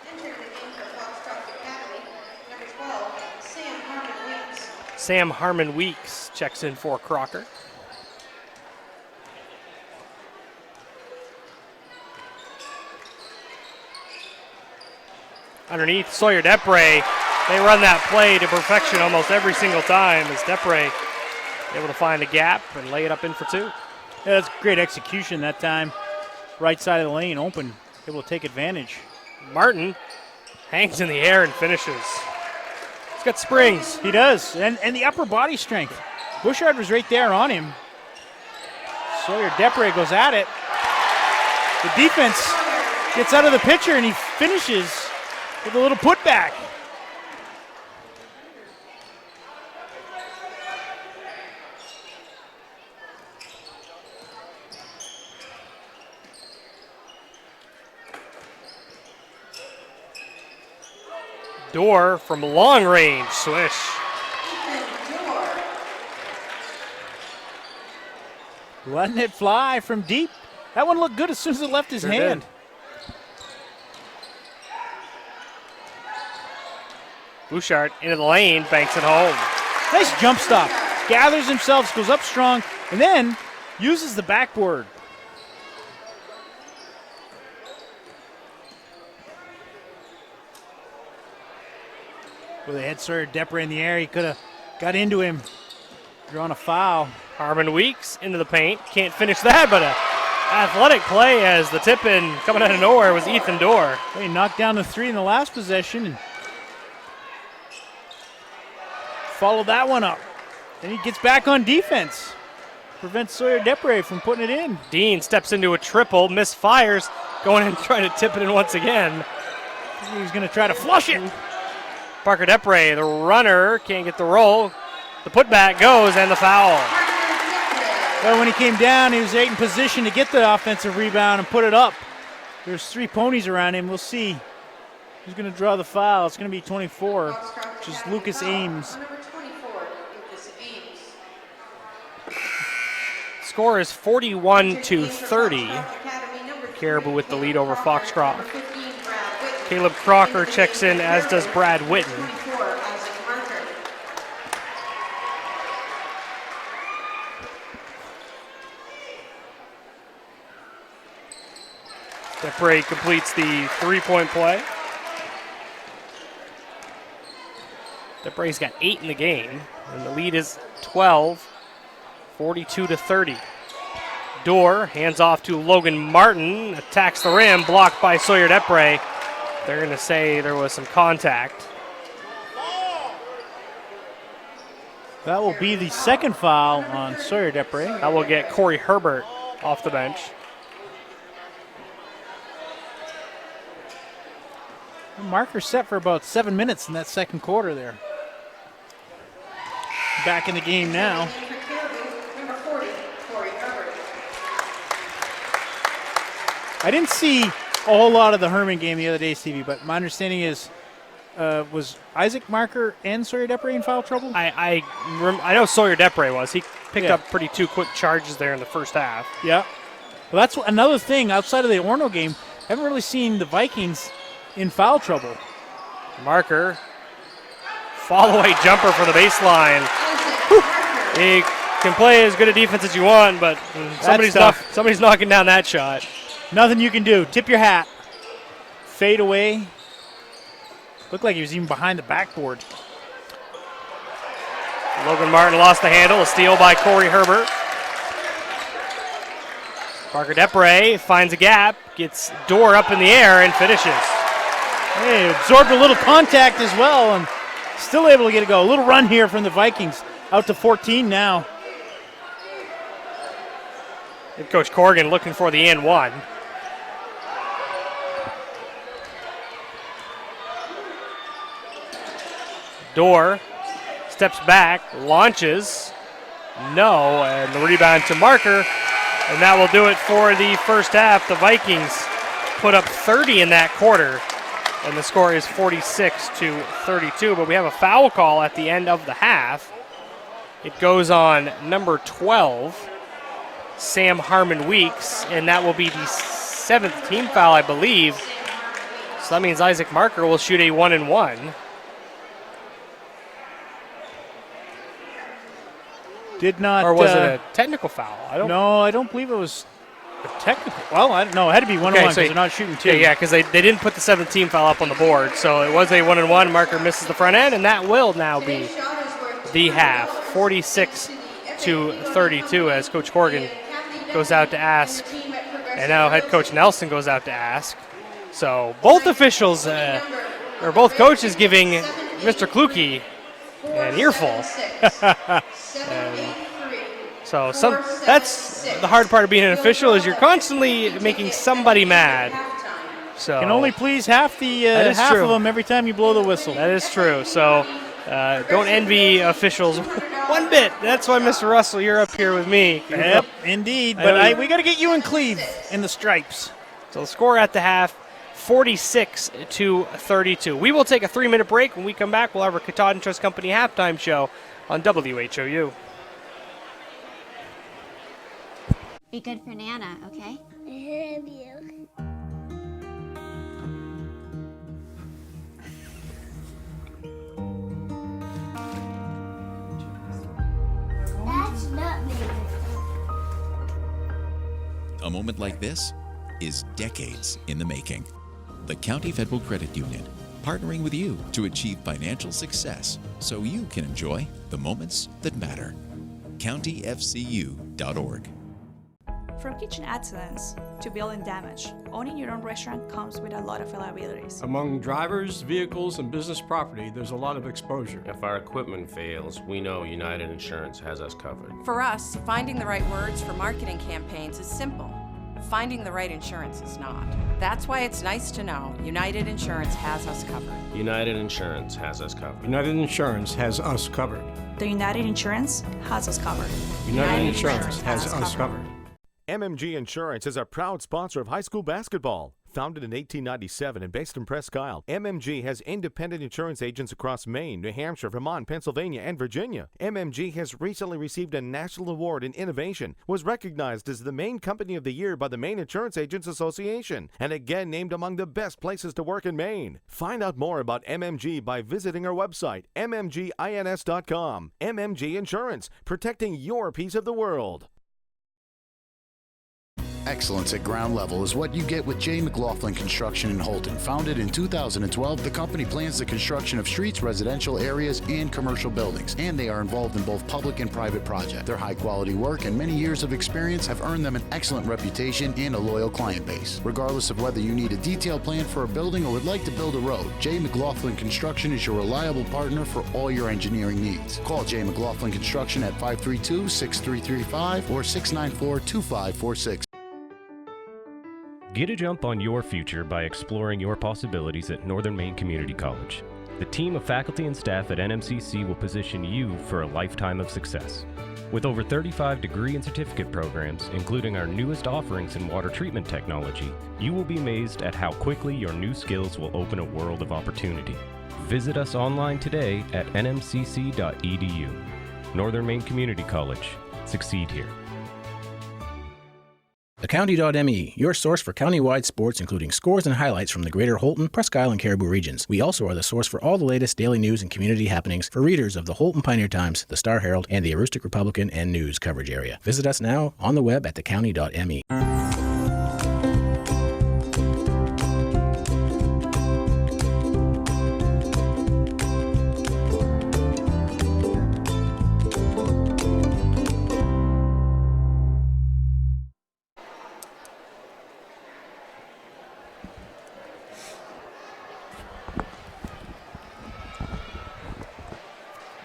S4: Entering the game for Foxcroft Academy, number 12, Sam Harmon-Weeks.
S2: Sam Harmon-Weeks checks in for Crocker. Underneath, Sawyer Depre. They run that play to perfection almost every single time as Depre able to find a gap and lay it up in for 2.
S3: Yeah, that's great execution that time. Right side of the lane, open, able to take advantage.
S2: Martin hangs in the air and finishes. He's got springs.
S3: He does, and the upper body strength. Bouchard was right there on him. Sawyer Depre goes at it. The defense gets out of the picture and he finishes with a little putback.
S2: Door from long range, swish.
S3: Letting it fly from deep. That one looked good as soon as it left his hand.
S2: Did. Bouchard into the lane, banks it home.
S3: Nice jump stop. Gathers himself, goes up strong, and then uses the backboard. Well, they had Sawyer Depre in the air. He could have got into him, drawn a foul.
S2: Harmon-Weeks into the paint. Can't finish that, but an athletic play as the tip-in coming out of nowhere was Ethan Dorr.
S3: He knocked down the 3 in the last possession and followed that one up. Then he gets back on defense. Prevents Sawyer Depre from putting it in.
S2: Dean steps into a triple, misfires, going in trying to tip it in once again.
S3: He's going to try to flush it.
S2: Parker Depre, the runner, can't get the roll. The putback goes and the foul.
S3: Well, when he came down, he was right in position to get the offensive rebound and put it up. There's 3 ponies around him. We'll see who's going to draw the foul. It's going to be 24, which is Lucas Ames.
S2: Score is 41-30. Caribou with the lead over Foxcroft. Caleb Crocker checks in, as does Brad Witten. Depre completes the three-point play. Depre's got 8 in the game, and the lead is 12, 42-30. Dorr hands off to Logan Martin, attacks the rim, blocked by Sawyer Depre. They're going to say there was some contact.
S3: That will be the second foul on Sawyer Depre.
S2: That will get Corey Herbert off the bench.
S3: Marker set for about 7 minutes in that second quarter there. Back in the game now.
S4: Number 40, Corey Herbert.
S3: I didn't see a whole lot of the Herman game the other day, Stevie, but my understanding is was Isaac Marker and Sawyer Depre in foul trouble?
S2: I know Sawyer Depre was. He picked up pretty 2 quick charges there in the first half.
S3: Yeah. Well, that's another thing outside of the Orno game. I haven't really seen the Vikings in foul trouble.
S2: Marker, fall-away jumper for the baseline. He can play as good a defense as you want, but somebody's knocking down that shot.
S3: Nothing you can do. Tip your hat. Fade away. Looked like he was even behind the backboard.
S2: Logan Martin lost the handle. A steal by Corey Herbert. Parker Depre finds a gap, gets Dorr up in the air, and finishes.
S3: Hey, absorbed a little contact as well, and still able to get it go. A little run here from the Vikings. Out to 14 now.
S2: Head coach Corrigan looking for the and one. Dorr steps back, launches. No, and the rebound to Marker. And that will do it for the first half. The Vikings put up 30 in that quarter. And the score is 46-32. But we have a foul call at the end of the half. It goes on number 12, Sam Harmon Weeks. And that will be the 7th team foul, I believe. So that means Isaac Marker will shoot a 1-and-1.
S3: Did not.
S2: Or was it a technical foul?
S3: No, I don't believe it was a technical. Well, I don't know. It had to be 1-1 because they're not shooting 2.
S2: Yeah, because they didn't put the 7th team foul up on the board. So it was a 1-and-1. Marker misses the front end, and that will now be the half, 46-32, as Coach Corrigan goes out to ask. And now head coach Nelson goes out to ask. So both officials, or both coaches, giving Mr. Kluge an earful. So that's the hard part of being an official, is you're constantly making somebody mad. So
S3: can only please half the half of them every time you blow the whistle.
S2: That is true. So don't envy officials one bit. That's why, Mr. Russell, you're up here with me.
S3: Yep, indeed. But we got to get you and Cleve in the stripes.
S2: So the score at the half, 46-32. We will take a 3-minute break. When we come back, we'll have our Katahdin Trust Company halftime show on WHOU.
S8: Be good for Nana, okay?
S9: I love you. That's not me.
S10: A moment like this is decades in the making. The County Federal Credit Union, partnering with you to achieve financial success so you can enjoy the moments that matter. CountyFCU.org.
S11: From kitchen excellence to building damage, owning your own restaurant comes with a lot of liabilities.
S12: Among drivers, vehicles, and business property, there's a lot of exposure.
S13: If our equipment fails, we know United Insurance has us covered.
S14: For us, finding the right words for marketing campaigns is simple. Finding the right insurance is not. That's why it's nice to know United Insurance has us covered.
S13: United Insurance has us covered.
S12: United Insurance has us covered.
S11: The United Insurance has us covered.
S12: United Insurance has us covered.
S15: MMG Insurance is a proud sponsor of high school basketball. Founded in 1897 and based in Presque Isle, MMG has independent insurance agents across Maine, New Hampshire, Vermont, Pennsylvania, and Virginia. MMG has recently received a national award in innovation, was recognized as the Maine Company of the Year by the Maine Insurance Agents Association, and again named among the best places to work in Maine. Find out more about MMG by visiting our website, mmgins.com. MMG Insurance, protecting your piece of the world.
S9: Excellence at ground level is what you get with J. McLaughlin Construction in Holton. Founded in 2012, the company plans the construction of streets, residential areas, and commercial buildings, and they are involved in both public and private projects. Their high-quality work and many years of experience have earned them an excellent reputation and a loyal client base. Regardless of whether you need a detailed plan for a building or would like to build a road, J. McLaughlin Construction is your reliable partner for all your engineering needs. Call J. McLaughlin Construction at 532-6335 or 694-2546.
S16: Get a jump on your future by exploring your possibilities at Northern Maine Community College. The team of faculty and staff at NMCC will position you for a lifetime of success. With over 35 degree and certificate programs, including our newest offerings in water treatment technology, you will be amazed at how quickly your new skills will open a world of opportunity. Visit us online today at nmcc.edu. Northern Maine Community College. Succeed here.
S17: TheCounty.me, your source for countywide sports, including scores and highlights from the greater Holton, Presque Isle, and Caribou regions. We also are the source for all the latest daily news and community happenings for readers of the Holton Pioneer Times, the Star Herald, and the Aroostook Republican and News coverage area. Visit us now on the web at TheCounty.me.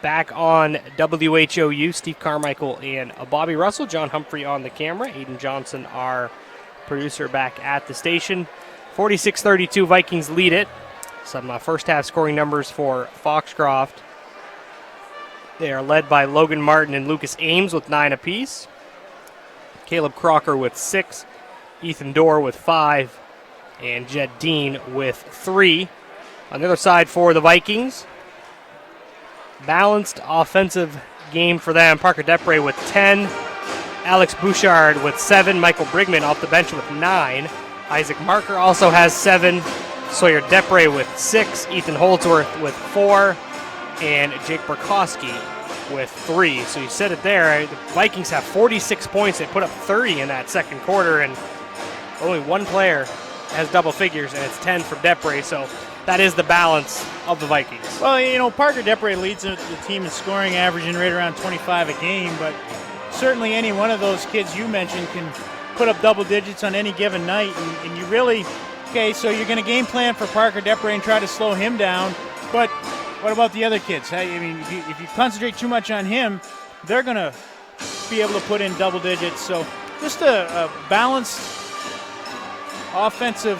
S2: Back on WHOU, Steve Carmichael and Bobby Russell. John Humphrey on the camera. Aiden Johnson, our producer, back at the station. 46-32, Vikings lead it. Some first half scoring numbers for Foxcroft. They are led by Logan Martin and Lucas Ames with 9 apiece. Caleb Crocker with 6. Ethan Dorr with 5. And Jed Dean with 3. On the other side for the Vikings, balanced offensive game for them. Parker Depre with 10. Alex Bouchard with 7. Michael Brigman off the bench with 9. Isaac Marker also has 7. Sawyer Depre with 6. Ethan Holdsworth with 4. And Jake Burkowski with 3. So you said it there. The Vikings have 46 points. They put up 30 in that second quarter, and only one player has double figures, and it's 10 from Depre. So that is the balance of the Vikings.
S3: Well, Parker Depre leads the team in scoring, averaging right around 25 a game, but certainly any one of those kids you mentioned can put up double digits on any given night, and you really, so you're going to game plan for Parker Depre and try to slow him down, but what about the other kids? I mean, if you concentrate too much on him, they're going to be able to put in double digits, so just a balanced offensive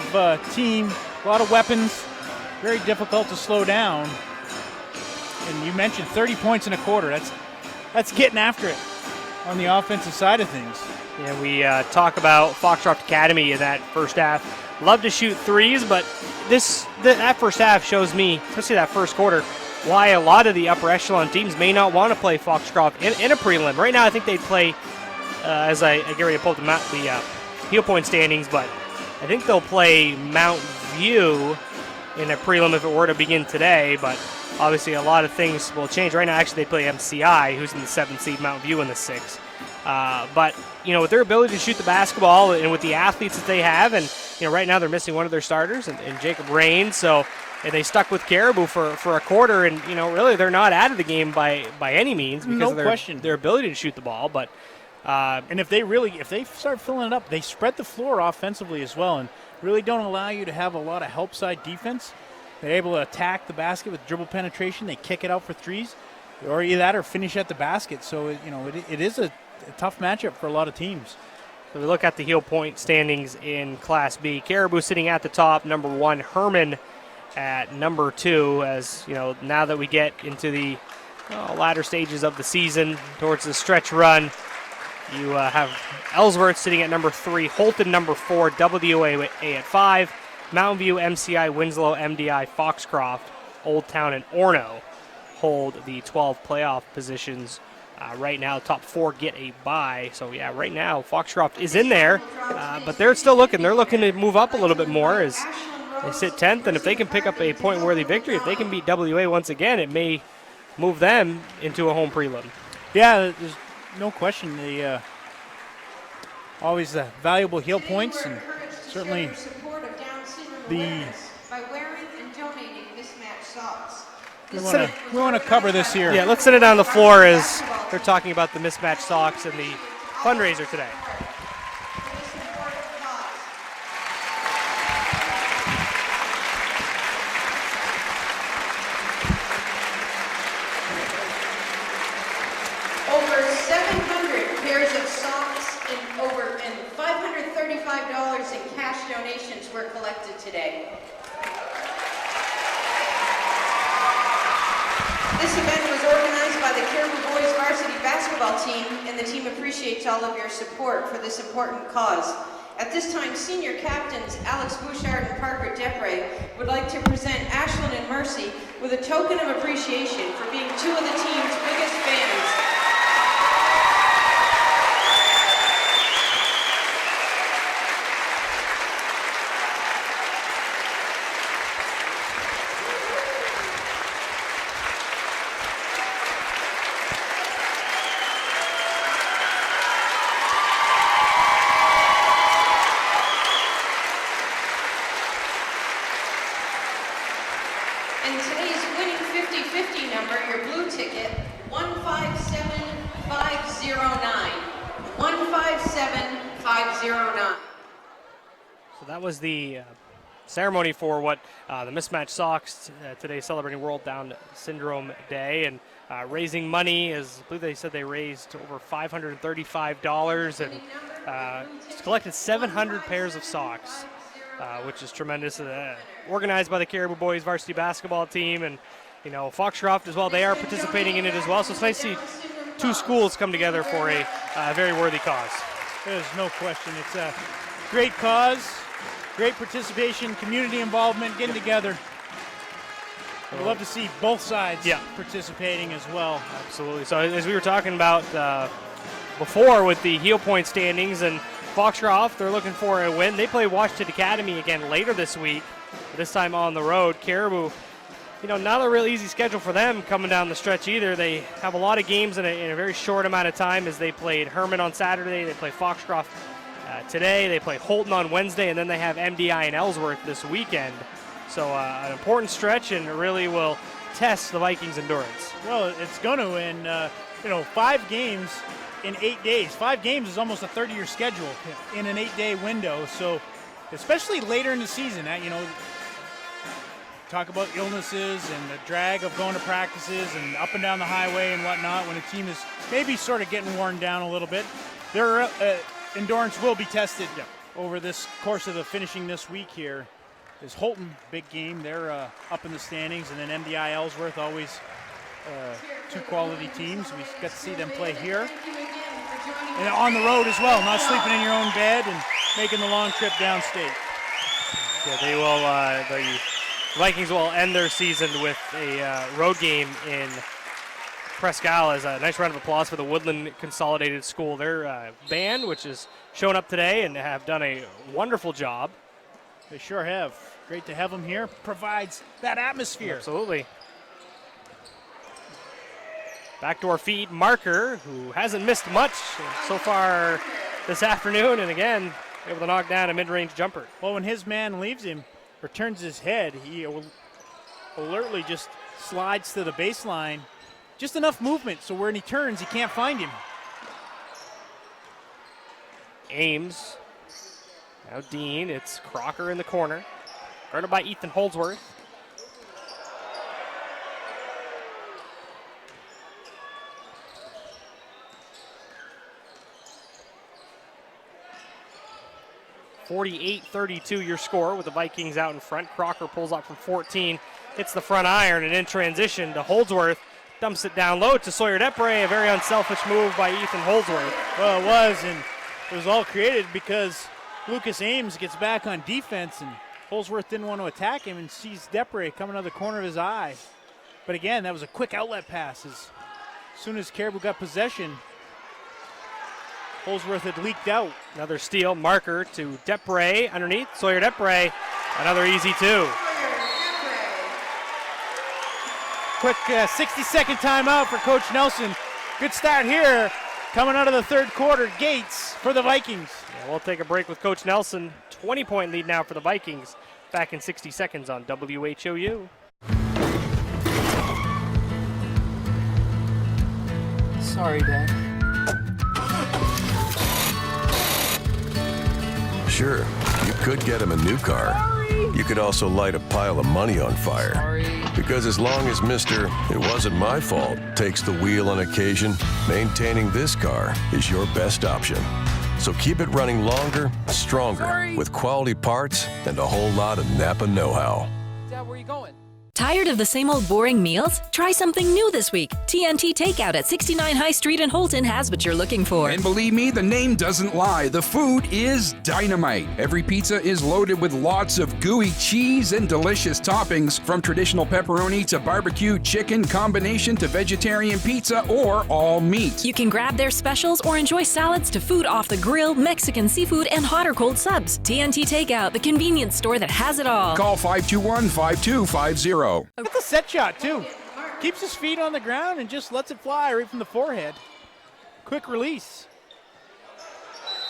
S3: team, a lot of weapons, very difficult to slow down. And you mentioned 30 points in a quarter. That's getting after it on the offensive side of things.
S2: Yeah, we talk about Foxcroft Academy in that first half. Love to shoot threes, but that first half shows me, especially that first quarter, why a lot of the upper echelon teams may not want to play Foxcroft in a prelim. Right now, I think they'd play, as I get ready to pull up the heel point standings, but I think they'll play Mount View in a prelim if it were to begin today, but obviously a lot of things will change. Right now, actually, they play MCI, who's in the 7th seed, Mount View in the 6th. But, with their ability to shoot the basketball and with the athletes that they have, and, right now they're missing one of their starters, and Jacob Rain, so and they stuck with Caribou for a quarter, and, really they're not out of the game by any means because of their ability to shoot the ball, but
S3: and if they start filling it up, they spread the floor offensively as well, and really don't allow you to have a lot of help side defense. They're able to attack the basket with dribble penetration. They kick it out for threes, or either that or finish at the basket. So, it is a tough matchup for a lot of teams.
S2: So we look at the heel point standings in Class B. Caribou sitting at the top, number 1. Herman at number 2. As, now that we get into the latter stages of the season towards the stretch run, you have Ellsworth sitting at number 3, Holton number 4, WA at 5, Mountain View, MCI, Winslow, MDI, Foxcroft, Old Town, and Orono hold the 12 playoff positions. Right now, top 4 get a bye. So, right now, Foxcroft is in there, but they're still looking. They're looking to move up a little bit more as they sit 10th, and if they can pick up a point-worthy victory, if they can beat WA once again, it may move them into a home prelim.
S3: Yeah, there's no question. always valuable heel points, and certainly the
S4: by wearing and donating mismatched socks.
S3: we want to cover this here.
S2: Yeah, let's sit it on the floor as they're talking about the mismatched socks and the fundraiser today.
S4: Over 700 pairs of socks and $535 in cash donations were collected today. This event was organized by the Caribou Boys varsity basketball team, and the team appreciates all of your support for this important cause. At this time, senior captains Alex Bouchard and Parker Depre would like to present Ashlyn and Mercy with a token of appreciation for being two of the team's biggest fans. And today's winning 50-50 number, your blue ticket, 157509. 157509.
S2: So that was the ceremony for what the Mismatched Socks today celebrating World Down Syndrome Day, and raising money. As I believe they said they raised over $535 and collected 700 pairs of socks, which is tremendous. Organized by the Caribou Boys varsity basketball team, and Foxcroft as well. They are participating in it as well. So it's nice to see two schools come together for a very worthy cause.
S3: There's no question. It's a great cause, great participation, community involvement, getting together. I'd love to see both sides participating as well.
S2: Absolutely. So as we were talking about before with the heel point standings, and Foxcroft, they're looking for a win. They play Washington Academy again later this week, this time on the road. Caribou, not a real easy schedule for them coming down the stretch either. They have a lot of games in a very short amount of time, as they played Herman on Saturday, they play Foxcroft today, they play Holton on Wednesday, and then they have MDI and Ellsworth this weekend. So an important stretch, and it really will test the Vikings' endurance.
S3: Well, it's going to, and 5 games in 8 days. 5 games is almost a 30-year schedule in an 8-day window. So, especially later in the season, talk about illnesses and the drag of going to practices and up and down the highway and whatnot. When a team is maybe sort of getting worn down a little bit, their endurance will be tested over this course of the finishing this week here. Is Holton, big game. They're up in the standings, and then MDI Ellsworth, always 2 quality teams. We got to see them play here. And on the road as well, not sleeping in your own bed and making the long trip downstate.
S2: Yeah, they will. The Vikings will end their season with a road game in Presque Isle. As a nice round of applause for the Woodland Consolidated School. Their band, which is showing up today and have done a wonderful job.
S3: They sure have. Great to have them here. Provides that atmosphere.
S2: Absolutely. Backdoor feed, Marker, who hasn't missed much so far this afternoon, and again, able to knock down a mid-range jumper.
S3: Well, when his man leaves him or turns his head, he alertly just slides to the baseline. Just enough movement so when he turns, he can't find him.
S2: Ames. Now Dean, it's Crocker in the corner. Guarded by Ethan Holdsworth. (48-32) your score with the Vikings out in front. Crocker pulls up from 14, hits the front iron, and in transition to Holdsworth. Dumps it down low to Sawyer Depre, a very unselfish move by Ethan Holdsworth.
S3: Well, it was, and it was all created because Lucas Ames gets back on defense, and Holdsworth didn't want to attack him and sees Depre coming out of the corner of his eye. But again, that was a quick outlet pass. As soon as Caribou got possession, Holdsworth had leaked out.
S2: Another steal, Marker to Depre underneath. Sawyer Depre, another easy 2.
S3: Quick 60-second timeout for Coach Nelson. Good start here. Coming out of the third quarter, Gates for the Vikings.
S2: We'll take a break with Coach Nelson. 20-point lead now for the Vikings. Back in 60 seconds on WHOU.
S18: Sorry, Dad.
S19: Sure, you could get him a new car. You could also light a pile of money on fire. Because as long as Mr. It wasn't my fault takes the wheel on occasion, maintaining this car is your best option. So keep it running longer, stronger, with quality parts and a whole lot of Napa know-how.
S18: Dad, where are you going?
S20: Tired of the same old boring meals? Try something new this week. TNT Takeout at 69 High Street in Holton has what you're looking for.
S21: And believe me, the name doesn't lie. The food is dynamite. Every pizza is loaded with lots of gooey cheese and delicious toppings, from traditional pepperoni to barbecue chicken, combination to vegetarian pizza or all meat.
S20: You can grab their specials or enjoy salads to food off the grill, Mexican seafood, and hot or cold subs. TNT Takeout, the convenience store that has it all.
S21: Call 521-5250.
S3: That's a set shot, too. Keeps his feet on the ground and just lets it fly right from the forehead. Quick release.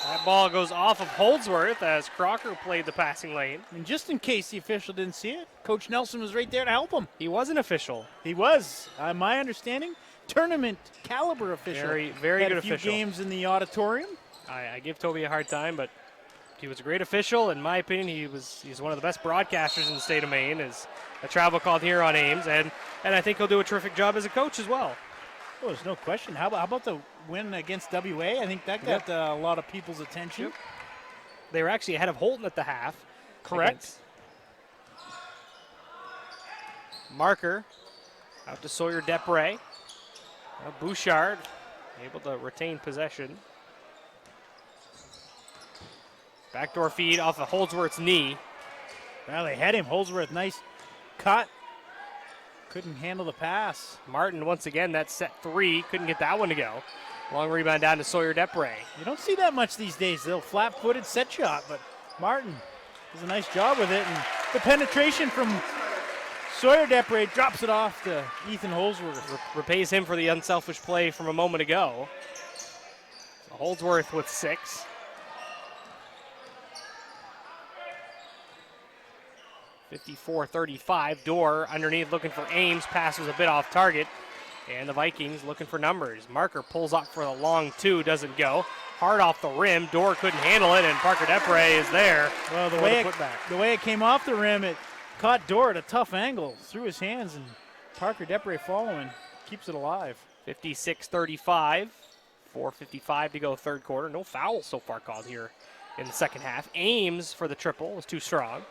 S2: That ball goes off of Holdsworth as Crocker played the passing lane.
S3: And just in case the official didn't see it, Coach Nelson was right there to help him.
S2: He was an official.
S3: He was. My understanding, tournament caliber official.
S2: Very
S3: Had
S2: good
S3: a few
S2: official.
S3: Games in the auditorium.
S2: I give Toby a hard time, but he was a great official. In my opinion, he's one of the best broadcasters in the state of Maine. Is a travel called here on Ames, and I think he'll do a terrific job as a coach as well.
S3: Oh, there's no question. How about the win against WA? I think that got a lot of people's attention.
S2: Yep. They were actually ahead of Holton at the half.
S3: Correct.
S2: Marker out to Sawyer Depre. Bouchard able to retain possession. Backdoor feed off of Holdsworth's knee.
S3: Well, they had him. Holdsworth, nice cut. Couldn't handle the pass.
S2: Martin, once again, that's set three. Couldn't get that one to go. Long rebound down to Sawyer Depre.
S3: You don't see that much these days. They'll flat-footed set shot, but Martin does a nice job with it. And the penetration from Sawyer Depre drops it off to Ethan Holdsworth.
S2: Repays him for the unselfish play from a moment ago. So Holdsworth with 6. .54-35. Dorr underneath looking for Ames. Pass was a bit off target. And the Vikings looking for numbers. Marker pulls up for the long two. Doesn't go. Hard off the rim. Dorr couldn't handle it, and Parker Depre is there.
S3: Well, the way it came off the rim, it caught Dorr at a tough angle. Through his hands, and Parker Depre following. Keeps it alive.
S2: 56-35. 4:55 to go third quarter. No fouls so far called here in the second half. Ames for the triple was too strong.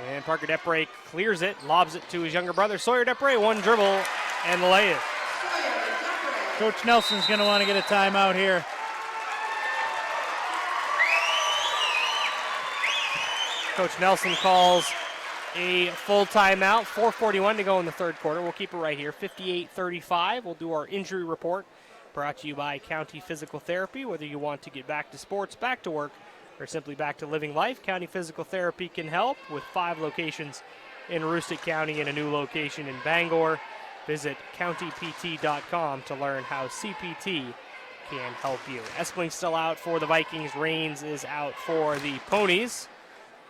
S2: And Parker Depre clears it, lobs it to his younger brother, Sawyer Depre. One dribble and the lay-in.
S3: Coach Nelson's going to want to get a timeout here.
S2: Coach Nelson calls a full timeout. 4:41 to go in the third quarter. We'll keep it right here. 58-35. We'll do our injury report. Brought to you by County Physical Therapy. Whether you want to get back to sports, back to work, or simply back to living life, County Physical Therapy can help with 5 locations in Aroostook County and a new location in Bangor. Visit countypt.com to learn how CPT can help you. Espling's still out for the Vikings. Raines is out for the Ponies.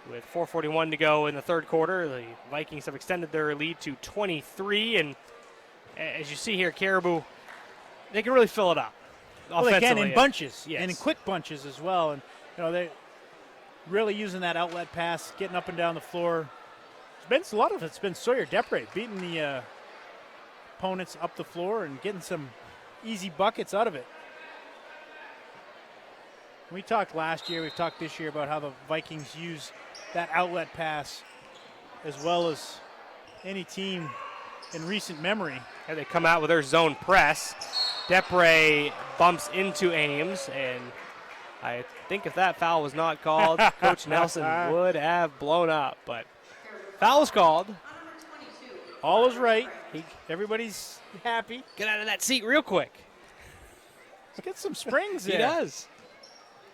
S2: With 4:41 to go in the third quarter, the Vikings have extended their lead to 23. And as you see here, Caribou, they can really fill it up.
S3: Well, they can in bunches,
S2: yes.
S3: and in quick bunches as well. And they're really using that outlet pass, getting up and down the floor. A lot of it's been Sawyer Depre beating the opponents up the floor and getting some easy buckets out of it. We talked last year, we've talked this year about how the Vikings use that outlet pass as well as any team in recent memory.
S2: And they come out with their zone press. Depre bumps into Ames, and I think if that foul was not called, Coach Nelson would have blown up. But foul was called.
S3: All is right. Everybody's happy.
S2: Get out of that seat real quick.
S3: Let's get some springs there.
S2: He does.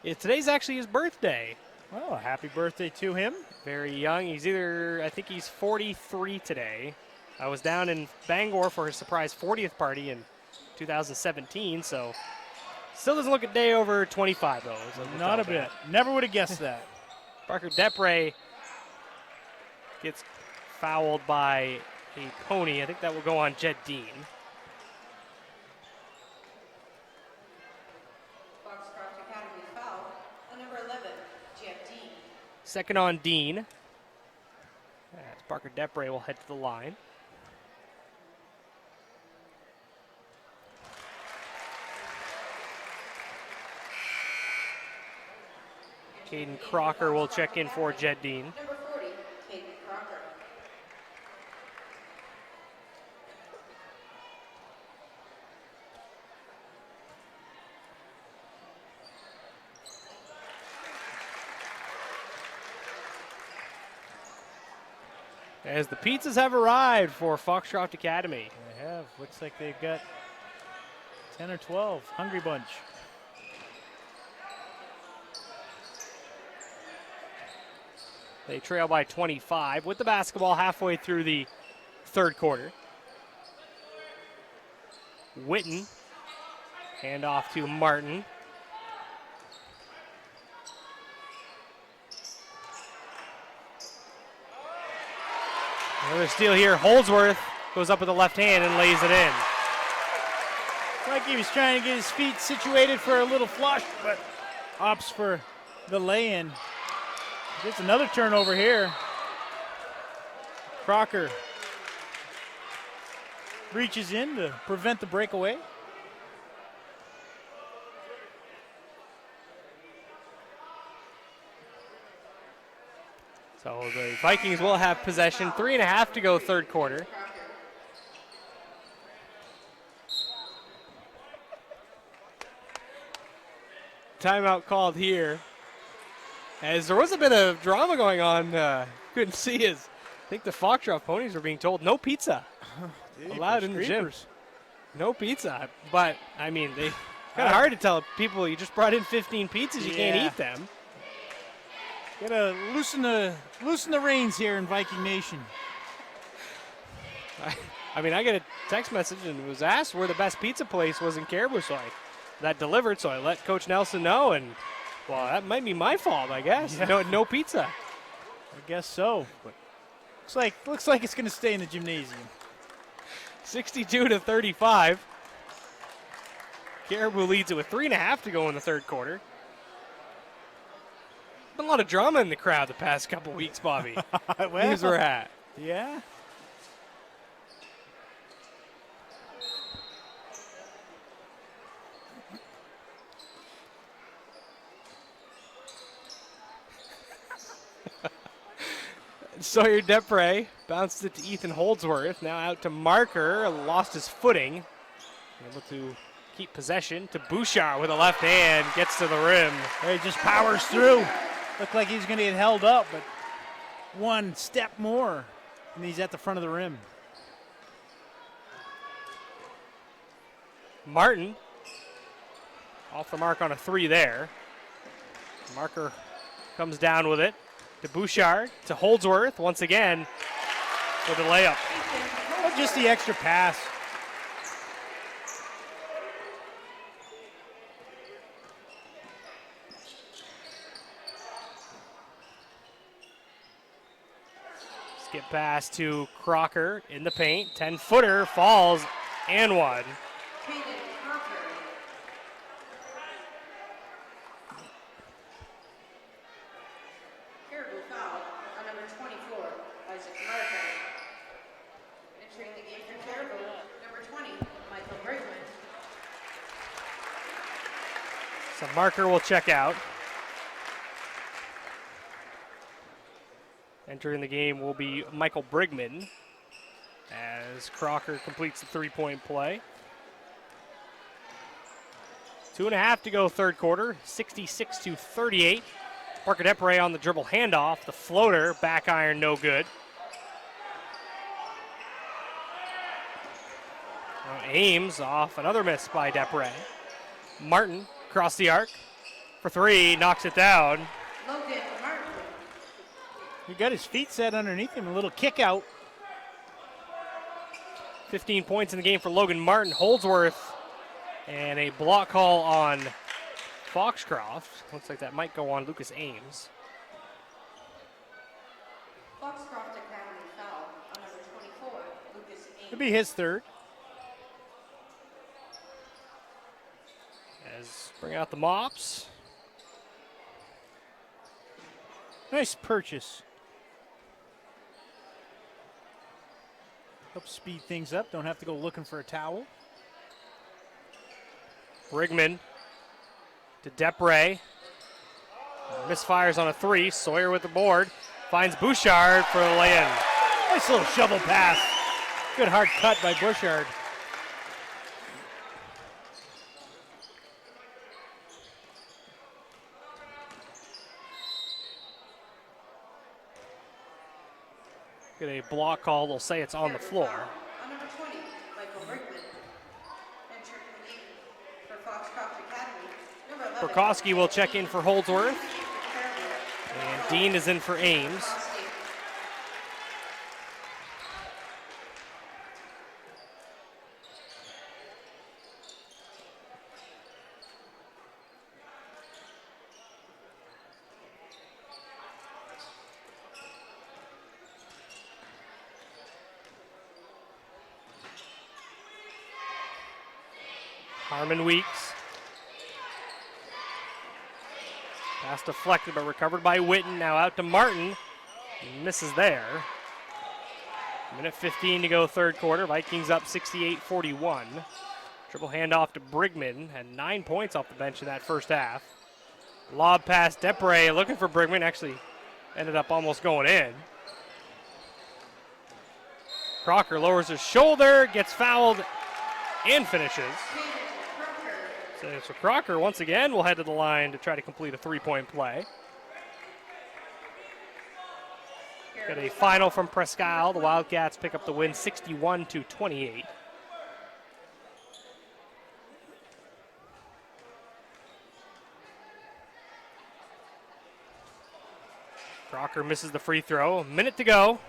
S2: Yeah, today's actually his birthday.
S3: Well, happy birthday to him.
S2: Very young. I think he's 43 today. I was down in Bangor for his surprise 40th party in 2017, so Still doesn't look a day over 25, though.
S3: Not a bit. Never would have guessed that.
S2: Parker Depre gets fouled by a pony. I think that will go on Jed Dean.
S4: Foxcroft Academy foul on number 11, Jeff Dean.
S2: Second on Dean. As Parker Depre will head to the line. Caden Crocker will check in for Jed Dean.
S4: Number 40, Caden Crocker.
S2: As the pizzas have arrived for Foxcroft Academy.
S3: They have. Looks like they've got 10 or 12. Hungry bunch.
S2: They trail by 25 with the basketball halfway through the third quarter. Witten, hand off to Martin. Another steal here. Holdsworth goes up with the left hand and lays it in.
S3: Like he was trying to get his feet situated for a little flush, but opts for the lay-in. Gets another turnover here. Crocker reaches in to prevent the breakaway.
S2: So the Vikings will have possession. 3.5 to go third quarter. Timeout called here. As there was a bit of drama going on, couldn't see as I think the Foxcroft ponies were being told no pizza allowed in the gym. No pizza, but I mean, they kind of hard to tell people you just brought in 15 pizzas, you can't eat them.
S3: Gotta loosen the reins here in Viking Nation.
S2: I mean, I get a text message and was asked where the best pizza place was in Caribou, so that delivered. So I let Coach Nelson know, and well, that might be my fault, I guess.
S3: Yeah.
S2: No pizza.
S3: I guess so. But looks like it's gonna stay in the gymnasium.
S2: 62 to 35. Caribou leads it with 3.5 to go in the third quarter. Been a lot of drama in the crowd the past couple weeks, Bobby. Here's where we're at.
S3: Yeah.
S2: Sawyer Depre bounced it to Ethan Holdsworth. Now out to Marker. Lost his footing. Able to keep possession to Bouchard with a left hand. Gets to the rim.
S3: He just powers through. Looked like he's going to get held up, but one step more, and he's at the front of the rim.
S2: Martin off the mark on a three there. Marker comes down with it to Bouchard, to Holdsworth once again with a layup.
S3: Oh, just the extra pass.
S2: Skip pass to Crocker in the paint. 10-footer falls and one.
S4: Caribou foul on number 24, Isaac Marker. Entering the game for Caribou, number 20, Michael Brigman.
S2: So Marker will check out. Entering the game will be Michael Brigman as Crocker completes the three-point play. 2.5 to go third quarter, 66 to 38. Parker Depre on the dribble handoff. The floater, back iron, no good. Ames off another miss by Depre. Martin across the arc for three, knocks it down.
S4: Logan Martin.
S3: He got his feet set underneath him, a little kick out.
S2: 15 points in the game for Logan Martin. Holdsworth And a block call on Foxcroft. Looks like that might go on Lucas Ames.
S4: Foxcroft Academy foul on number 24, Lucas Ames.
S3: Could be his third.
S2: As bring out the mops.
S3: Nice purchase. Help speed things up. Don't have to go looking for a towel.
S2: Brigman to Depre. Misfires on a 3. Sawyer with the board. Finds Bouchard for the lay-in.
S3: Nice little shovel pass. Good hard cut by Bouchard.
S2: Get a block call. They'll say it's on the floor.
S4: On number 20, Michael Brickman. Entering the lead for Foxcroft Academy. Number 11.
S2: Prokowski will check in for Holdsworth. And Dean is in for Ames. Harmon Weeks. Pass deflected, but recovered by Witten. Now out to Martin. Misses there. Minute 15 to go, third quarter. Vikings up 68-41. Triple handoff to Brigman. Had 9 points off the bench in that first half. Lob pass, Depre looking for Brigman. Actually ended up almost going in. Crocker lowers his shoulder, gets fouled, and finishes. So Crocker once again will head to the line to try to complete a three-point play. Got a final from Presque Isle. The Wildcats pick up the win 61-28. Crocker misses the free throw. A minute to go.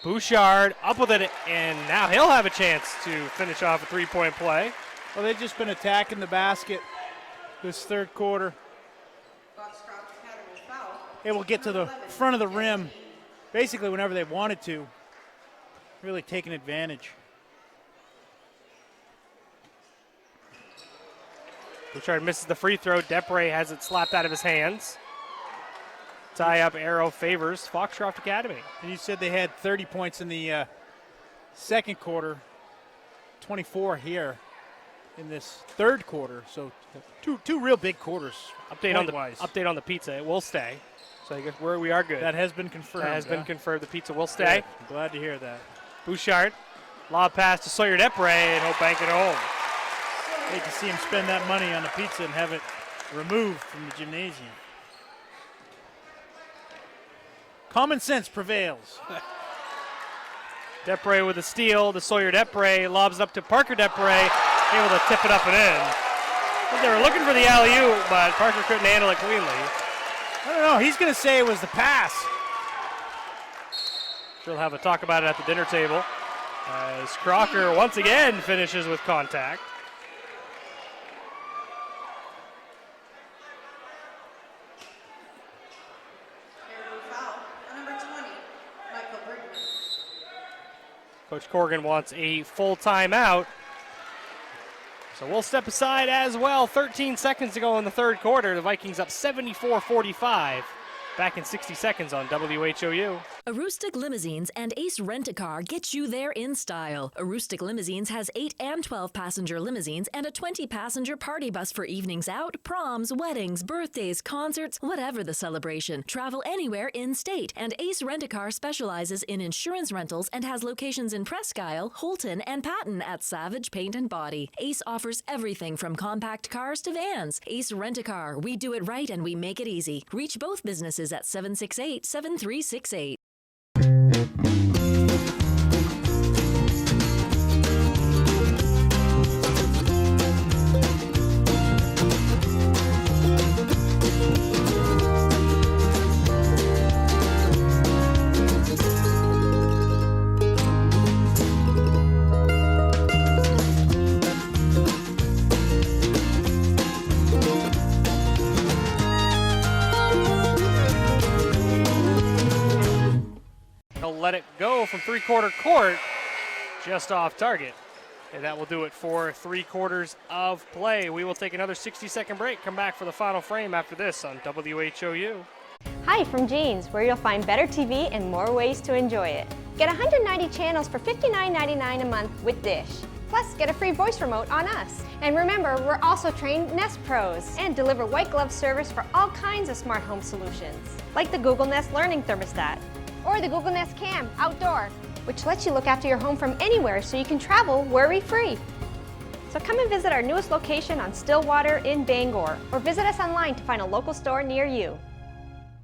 S2: Bouchard up with it, and now he'll have a chance to finish off a three-point play.
S3: Well, they've just been attacking the basket this third quarter. Able to get to the front of the rim basically whenever they wanted to. Really taking advantage.
S2: Bouchard misses the free throw. Depre has it slapped out of his hands. Tie-up arrow favors Foxcroft Academy.
S3: And you said they had 30 points in the second quarter, 24 here in this third quarter. So two real big quarters.
S2: Update on the pizza. It will stay. So I guess we are good.
S3: That has been confirmed.
S2: That has been confirmed. The pizza will stay.
S3: Good. I'm glad to hear that.
S2: Bouchard, lob pass to Sawyer Depre, and he'll bank it home.
S3: Hate to see him spend that money on a pizza and have it removed from the gymnasium. Common sense prevails.
S2: Depre with a steal to Sawyer Depre, lobs up to Parker Depre, able to tip it up and in. They were looking for the alley-oop, but Parker couldn't handle it cleanly.
S3: I don't know, he's gonna say it was the pass.
S2: She'll have a talk about it at the dinner table as Crocker once again finishes with contact. Coach Corrigan wants a full timeout. So we'll step aside as well. 13 seconds to go in the third quarter. The Vikings up 74-45. Back in 60 seconds on WHOU.
S20: Aroostook Limousines and Ace Rent-A-Car get you there in style. Aroostook Limousines has 8 and 12 passenger limousines and a 20 passenger party bus for evenings out, proms, weddings, birthdays, concerts, whatever the celebration. Travel anywhere in state. And Ace Rent-A-Car specializes in insurance rentals and has locations in Presque Isle, Holton, and Patton at Savage Paint and Body. Ace offers everything from compact cars to vans. Ace Rent-A-Car. We do it right and we make it easy. Reach both businesses at 768-7368.
S2: let it go from three-quarter court, just off target. And that will do it for 3/4 of play. We will take another 60-second break, come back for the final frame after this on WHOU.
S1: Hi from Jeans, where you'll find better TV and more ways to enjoy it. Get 190 channels for $59.99 a month with Dish. Plus, get a free voice remote on us. And remember, we're also trained Nest Pros and deliver white glove service for all kinds of smart home solutions, like the Google Nest Learning Thermostat or the Google Nest Cam Outdoor, which lets you look after your home from anywhere so you can travel worry-free. So come and visit our newest location on Stillwater in Bangor, or visit us online to find a local store near you.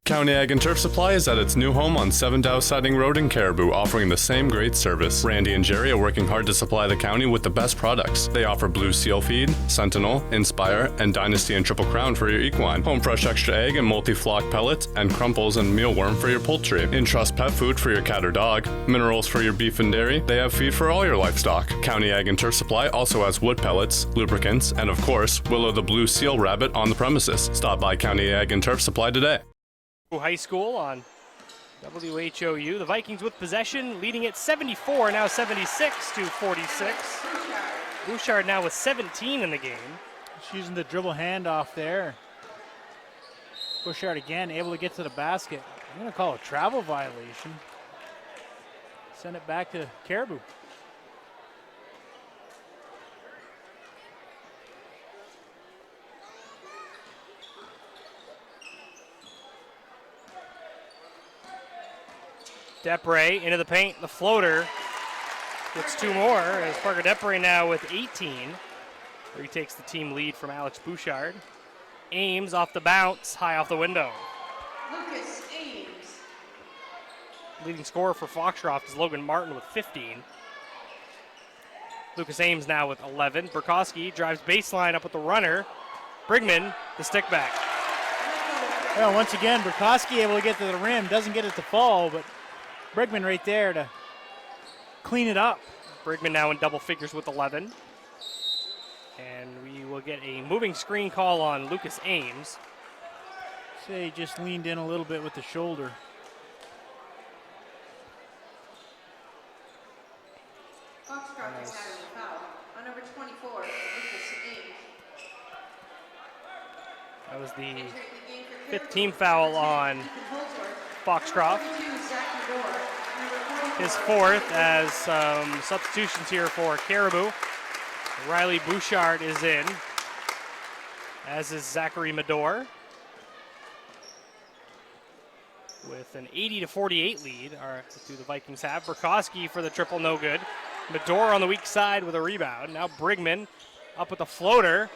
S22: County Ag and Turf Supply is at its new home on 7 Dow Siding Road in Caribou, offering the same great service. Randy and Jerry are working hard to supply the county with the best products. They offer Blue Seal Feed, Sentinel, Inspire, and Dynasty and Triple Crown for your equine, Home Fresh Extra Egg and Multi-Flock Pellets, and Crumples and Mealworm for your poultry, Entrust Pet Food for your cat or dog, Minerals for your beef and dairy. They have feed for all your livestock. County Ag and Turf Supply also has wood pellets, lubricants, and of course, Willow the Blue Seal Rabbit on the premises. Stop by County Ag and Turf Supply today.
S2: High School on WHOU. The Vikings with possession, leading it 74, now 76-46. Bouchard now with 17 in the game.
S3: Just using the dribble handoff there. Bouchard again able to get to the basket. I'm going to call it a travel violation. Send it back to Caribou.
S2: Depre into the paint, the floater gets two more as Parker Depre now with 18. Where he takes the team lead from Alex Bouchard. Ames off the bounce, high off the window.
S4: Lucas Ames.
S2: Leading scorer for Foxcroft is Logan Martin with 15. Lucas Ames now with 11. Burkowski drives baseline up with the runner. Brigman, the stick back.
S3: Well, once again, Burkowski able to get to the rim, doesn't get it to fall, but Brigman right there to clean it up.
S2: Brigman now in double figures with 11. And we will get a moving screen call on Lucas Ames.
S3: Say he just leaned in a little bit with the shoulder.
S4: Foxcroft is having a foul on number 24, Lucas Ames.
S2: That was the fifth team foul on Foxcroft. His fourth as substitutions here for Caribou. Riley Bouchard is in, as is Zachary Medor. With an 80-48 lead, do the Vikings have. Burkowski for the triple, no good. Medor on the weak side with a rebound. Now Brigman up with a floater.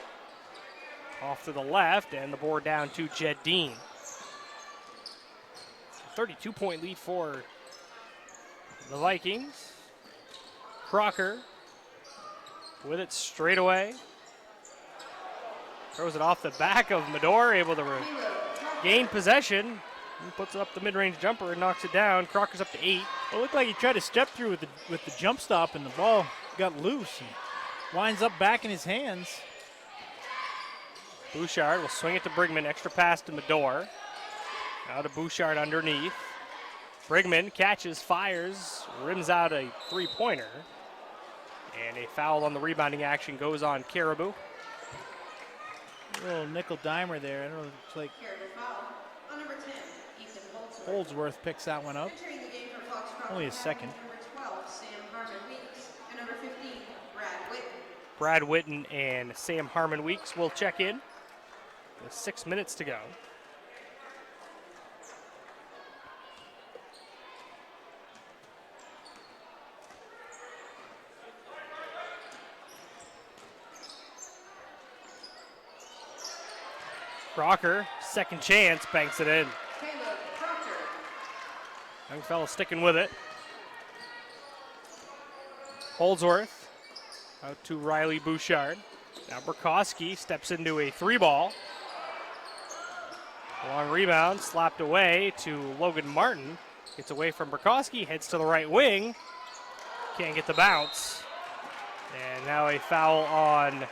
S2: Off to the left, and the board down to Jed Dean. 32-point lead for the Vikings. Crocker with it straight away. Throws it off the back of Medor, able to gain possession. He puts up the mid-range jumper and knocks it down. Crocker's up to 8.
S3: Well, it looked like he tried to step through with the jump stop, and the ball got loose and winds up back in his hands.
S2: Bouchard will swing it to Brigman. Extra pass to Medor. Now to Bouchard underneath. Brigman catches, fires, rims out a three-pointer. And a foul on the rebounding action goes on Caribou.
S3: A little nickel dimer there. I don't know, it's like
S4: On number 10, Ethan
S3: Holdsworth picks that one up.
S4: Entering the game for Foxcroft,
S3: Only a second.
S4: Number 12, Sam Harmon-Weeks, and number 15, Brad Whitten.
S2: Brad Whitten and Sam Harmon-Weeks will check in with 6 minutes to go. Crocker, second chance, banks it in.
S4: Caleb Crocker.
S2: Young fellow sticking with it. Holdsworth out to Riley Bouchard. Now Burkowski steps into a three ball. Long rebound, slapped away to Logan Martin. Gets away from Burkowski, heads to the right wing. Can't get the bounce. And now a foul on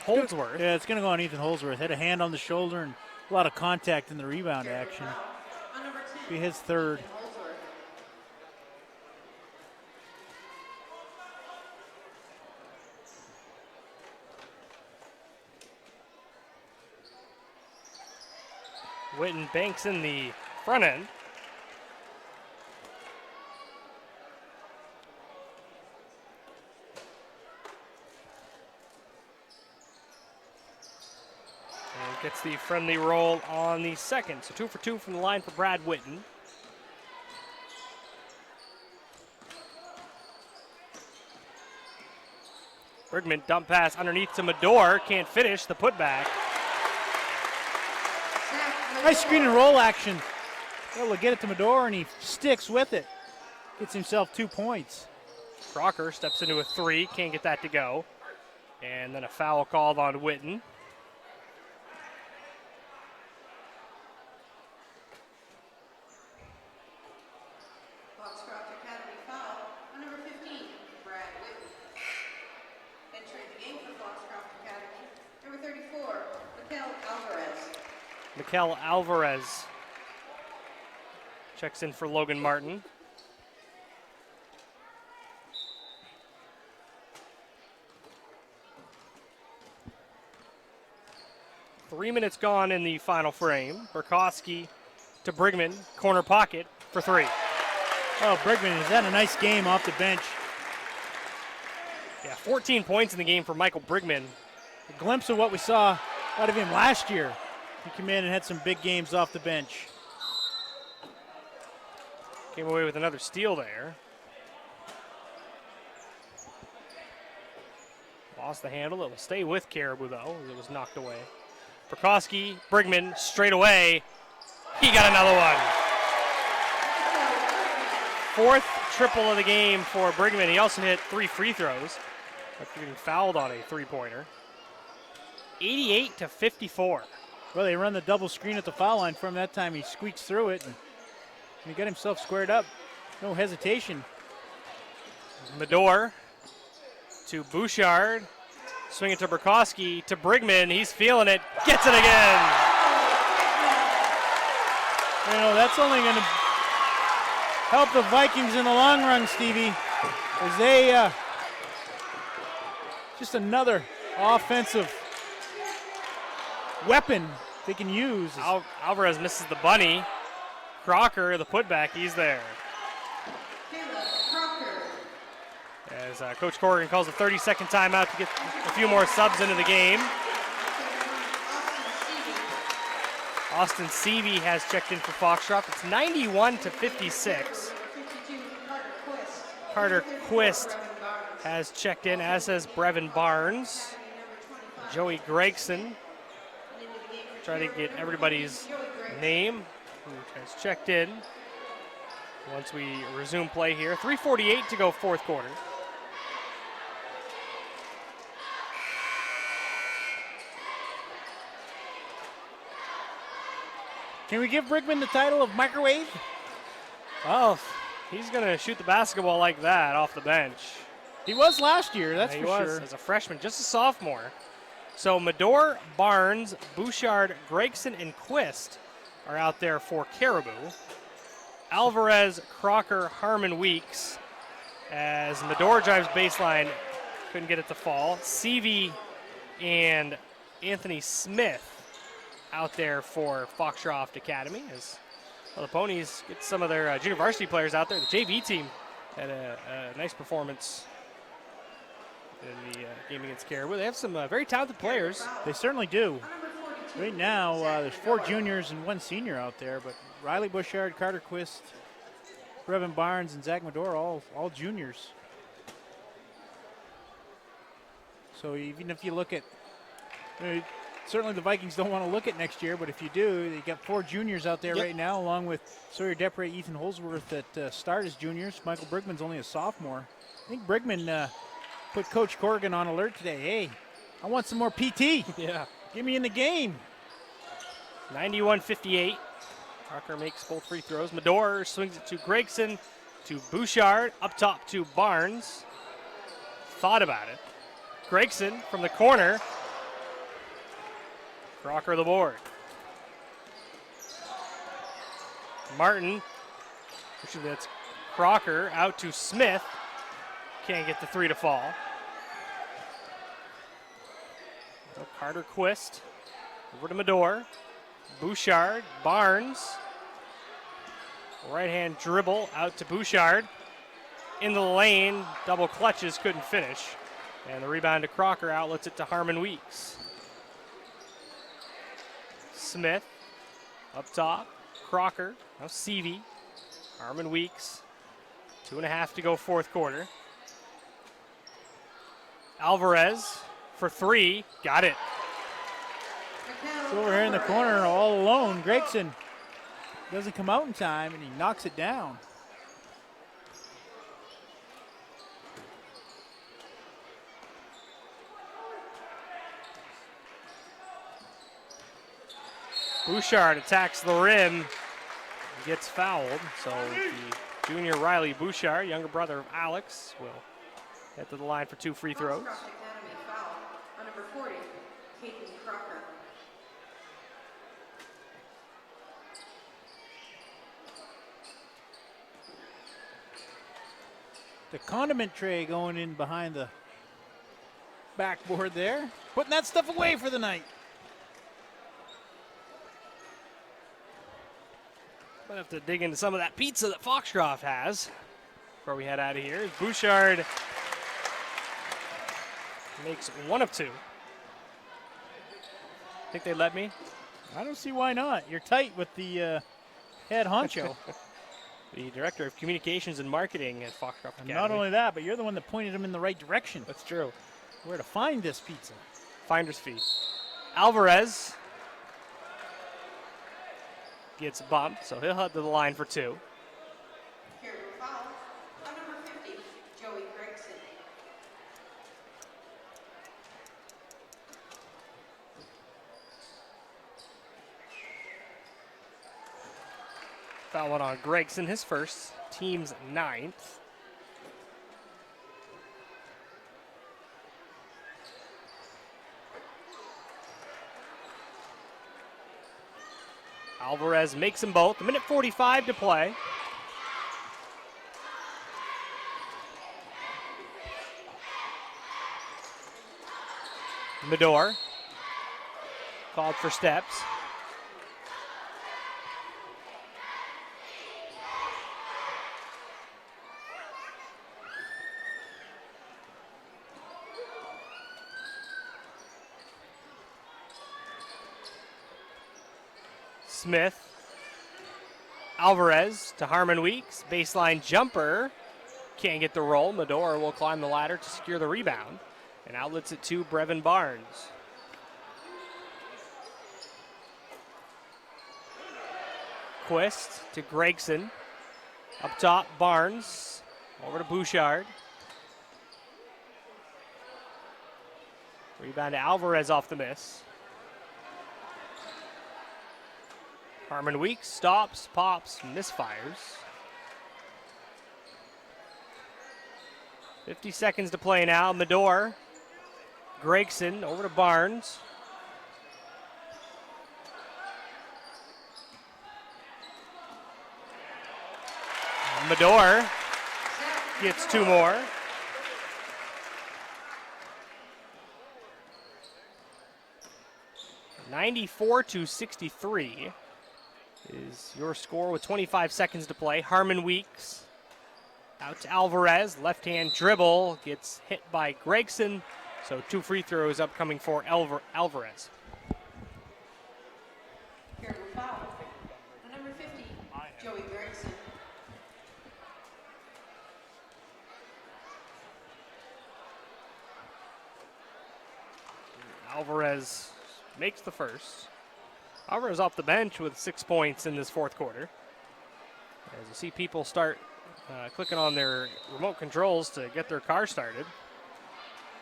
S2: Holdsworth.
S3: Yeah, it's going to go on Ethan Holdsworth. Had a hand on the shoulder and a lot of contact in the rebound action. Be his third.
S2: Witten banks in the front end. And gets the friendly roll on the second. So 2 for 2 from the line for Brad Witten. Bergman dump pass underneath to Medor. Can't finish the putback.
S3: Nice screen and roll action. Able to get it to Medor, and he sticks with it. Gets himself 2 points.
S2: Crocker steps into a 3. Can't get that to go. And then a foul called on Witten.
S4: Foxcroft Academy foul on number 15, Brad Witten. Entering the game for Foxcroft Academy, number 34, Mikel Alvarez.
S2: Mikel Alvarez checks in for Logan Martin. Three minutes gone in the final frame. Burkowski to Brigman, corner pocket for 3.
S3: Oh, Brigman has had a nice game off the bench.
S2: Yeah, 14 points in the game for Michael Brigman.
S3: A glimpse of what we saw out of him last year. He came in and had some big games off the bench.
S2: Came away with another steal there. Lost the handle. It will stay with Caribou, though, as it was knocked away. Burkowski, Brigman, straight away. He got another one. 4th triple of the game for Brigman. He also hit 3 free throws after getting fouled on a three-pointer. 88-54.
S3: Well, they run the double screen at the foul line for him that time. He squeaks through it, and he got himself squared up. No hesitation.
S2: Medor to Bouchard. Swing it to Burkowski, to Brigman. He's feeling it. Gets it again.
S3: You know, that's only going to help the Vikings in the long run, Stevie, as they just another offensive weapon they can use.
S2: Alvarez misses the bunny. Crocker, the putback, he's there. As Coach Corrigan calls a 30-second timeout to get a few more subs into the game. Austin Seavey has checked in for Foxcroft. It's 91-56. Carter Quist has checked in, as has Brevin Barnes. Joey Gregson. Try to get everybody's name who has checked in once we resume play here. 3:48 to go, 4th quarter.
S3: Can we give Brigman the title of microwave?
S2: Oh, he's going to shoot the basketball like that off the bench.
S3: He was last year, that's
S2: yeah,
S3: for
S2: he was,
S3: sure.
S2: As a freshman, just a sophomore. So Medor, Barnes, Bouchard, Gregson, and Quist are out there for Caribou. Alvarez, Crocker, Harmon, Weeks. As Medor drives baseline, couldn't get it to fall. Seavey and Anthony Smith out there for Foxcroft Academy. As well, the Ponies get some of their junior varsity players out there. The JV team had a nice performance in the game against Caribou. They have some very talented players.
S3: They certainly do. Right now, there's 4 juniors and 1 senior out there, but Riley Bouchard, Carter Quist, Brevin Barnes, and Zach Medor, all juniors. So even if you look at, certainly the Vikings don't want to look at next year, but if you do, you got 4 juniors out there right now, along with Sawyer Depre, Ethan Holsworth that start as juniors. Michael Brigman's only a sophomore. I think Brigman put Coach Corrigan on alert today. Hey, I want some more PT.
S2: Yeah.
S3: Get me in the game.
S2: 91-58. Crocker makes both free throws. Medor swings it to Gregson, to Bouchard, up top to Barnes. Thought about it. Gregson from the corner. Crocker the board. Martin, actually that's Crocker, out to Smith. Can't get the 3 to fall. So Carter Quist over to Medor. Bouchard, Barnes. Right-hand dribble out to Bouchard. In the lane, double clutches, couldn't finish. And the rebound to Crocker, outlets it to Harmon Weeks. Smith up top, Crocker, now Seavey, Harmon Weeks. 2.5 to go fourth quarter. Alvarez for three, got it.
S3: It's over here in the corner all alone. Gregson doesn't come out in time, and he knocks it down.
S2: Bouchard attacks the rim, gets fouled. So the junior Riley Bouchard, younger brother of Alex, will get to the line for 2 free throws.
S4: Foxcroft Academy foul on number 40, Caden Crocker.
S3: The condiment tray going in behind the backboard there. Putting that stuff away for the night.
S2: Might have to dig into some of that pizza that Foxcroft has before we head out of here. Bouchard makes 1 of 2. Think they let me?
S3: I don't see why not. You're tight with the head honcho.
S2: The director of communications and marketing at Foxcroft Academy.
S3: And not only that, but you're the one that pointed him in the right direction.
S2: That's true.
S3: Where to find this pizza.
S2: Finder's fee. Alvarez gets bumped, so he'll head to the line for 2.
S4: Caribou foul on number 50, Joey Gregson.
S2: Foul one on Gregson, his first, team's 9th. Alvarez makes them both. 1:45 to play. Medor called for steps. Smith, Alvarez to Harmon Weeks, baseline jumper, can't get the roll. Medor will climb the ladder to secure the rebound, and outlets it to Brevin Barnes. Quist to Gregson, up top Barnes, over to Bouchard. Rebound to Alvarez off the miss. Harmon Weeks stops, pops, misfires. 50 seconds to play now. Medor, Gregson over to Barnes. Medor gets 2 more. (94-63) is your score with 25 seconds to play. Harmon Weeks out to Alvarez, left-hand dribble, gets hit by Gregson, so 2 free throws upcoming for Alvarez.
S4: Caribou foul on number 50, Joey Gregson.
S2: Alvarez makes the first. Alvarez off the bench with 6 points in this fourth quarter. As you see people start clicking on their remote controls to get their car started.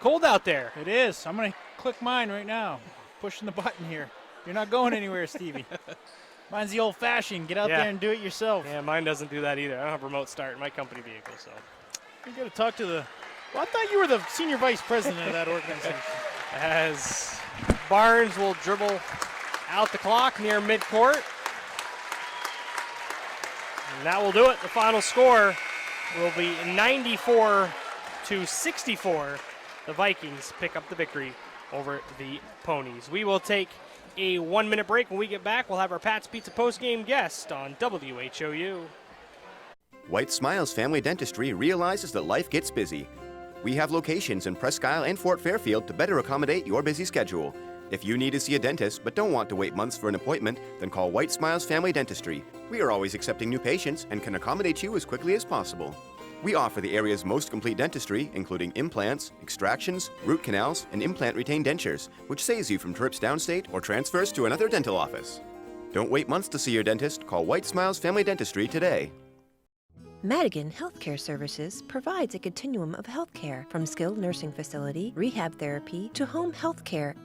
S2: Cold out there.
S3: It is. I'm going to click mine right now. Pushing the button here. You're not going anywhere, Stevie. Mine's the old-fashioned. Get out there and do it yourself.
S2: Yeah, mine doesn't do that either. I don't have remote start in my company vehicle, so.
S3: You got to talk to the. Well, I thought you were the senior vice president of that organization.
S2: As Barnes will dribble out the clock near midcourt. And that will do it. The final score will be 94-64. The Vikings pick up the victory over the Ponies. We will take a 1-minute break. When we get back, we'll have our Pat's Pizza postgame guest on WHOU.
S5: White Smiles Family Dentistry realizes that life gets busy. We have locations in Presque Isle and Fort Fairfield to better accommodate your busy schedule. If you need to see a dentist but don't want to wait months for an appointment, then call White Smiles Family Dentistry. We are always accepting new patients and can accommodate you as quickly as possible. We offer the area's most complete dentistry, including implants, extractions, root canals, and implant-retained dentures, which saves you from trips downstate or transfers to another dental office. Don't wait months to see your dentist. Call White Smiles Family Dentistry today.
S6: Madigan Healthcare Services provides a continuum of healthcare, from skilled nursing facility, rehab therapy, to home healthcare.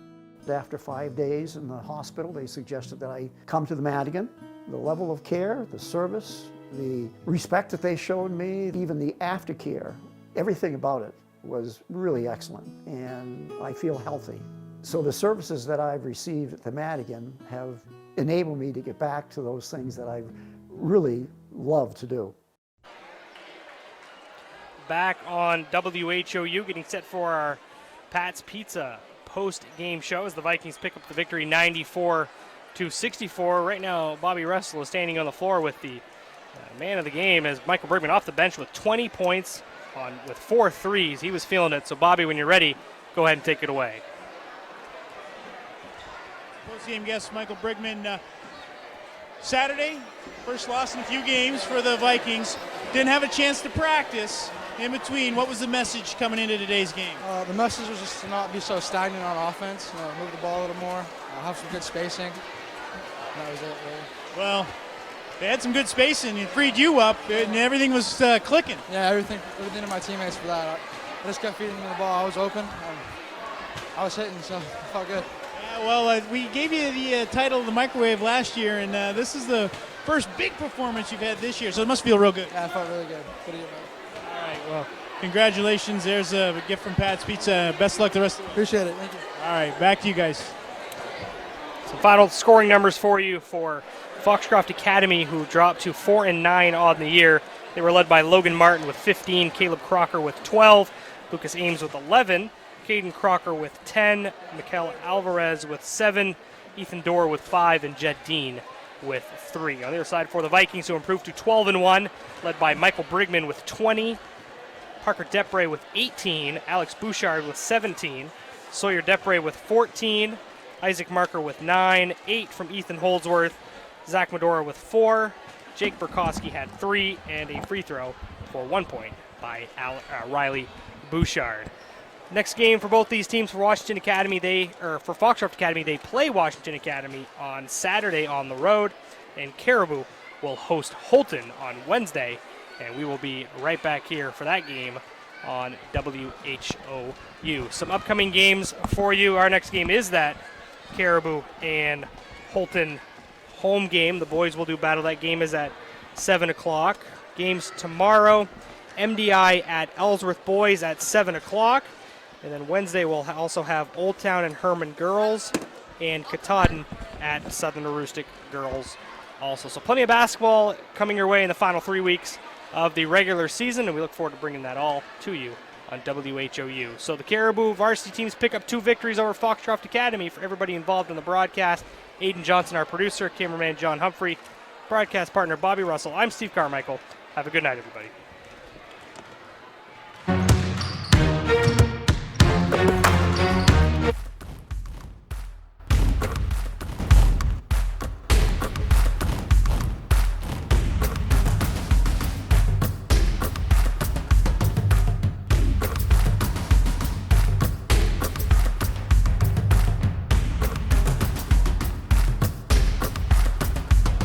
S23: After 5 days in the hospital, they suggested that I come to the Madigan. The level of care, the service, the respect that they showed me, even the aftercare, everything about it was really excellent, and I feel healthy. So the services that I've received at the Madigan have enabled me to get back to those things that I really love to do.
S2: Back on WHOU, getting set for our Pat's Pizza post-game show as the Vikings pick up the victory 94-64. Right now, Bobby Russell is standing on the floor with the man of the game as Michael Bergman off the bench with 20 points with 4 threes. He was feeling it. So, Bobby, when you're ready, go ahead and take it away.
S3: Post-game guest Michael Bergman. Saturday, first loss in a few games for the Vikings. Didn't have a chance to practice. In between, what was the message coming into today's game?
S18: The message was just to not be so stagnant on offense, move the ball a little more, have some good spacing. And that was it, really.
S3: Well, they had some good spacing and freed you up, and everything was clicking.
S18: Yeah, everything to my teammates for that. I just kept feeding them the ball. I was open. I was hitting, so it felt good.
S3: Yeah, well, we gave you the title of the microwave last year, and this is the first big performance you've had this year, so it must feel real good.
S18: Yeah, it felt really good. Good to get back.
S3: All right, well, congratulations. There's a gift from Pat's Pizza. Best of luck the rest of the week.
S18: Appreciate it. Thank you.
S3: All right, back to you guys.
S2: Some final scoring numbers for you for Foxcroft Academy, who dropped to 4-9 on the year. They were led by Logan Martin with 15, Caleb Crocker with 12, Lucas Ames with 11, Caden Crocker with 10, Mikel Alvarez with 7, Ethan Dorr with 5, and Jed Dean with 3. On the other side for the Vikings, who improved to 12-1, led by Michael Brigman with 20, Parker Depre with 18, Alex Bouchard with 17, Sawyer Depre with 14, Isaac Marker with 9, 8 from Ethan Holdsworth, Zach Medora with 4, Jake Burkowski had 3, and a free throw for 1 point by Riley Bouchard. Next game for both these teams for Washington Academy, for Foxcroft Academy, they play Washington Academy on Saturday on the road, and Caribou will host Holton on Wednesday, and we will be right back here for that game on WHOU. Some upcoming games for you. Our next game is that Caribou and Holton home game. The boys will do battle. That game is at 7 o'clock. Games tomorrow, MDI at Ellsworth Boys at 7 o'clock. And then Wednesday we'll also have Old Town and Herman girls and Katahdin at Southern Aroostook girls also. So plenty of basketball coming your way in the final 3 weeks of the regular season, and we look forward to bringing that all to you on WHOU. So the Caribou varsity teams pick up 2 victories over Foxcroft Academy. For everybody involved in the broadcast, Aiden Johnson, our producer, cameraman John Humphrey, broadcast partner Bobby Russell, I'm Steve Carmichael. Have a good night, everybody.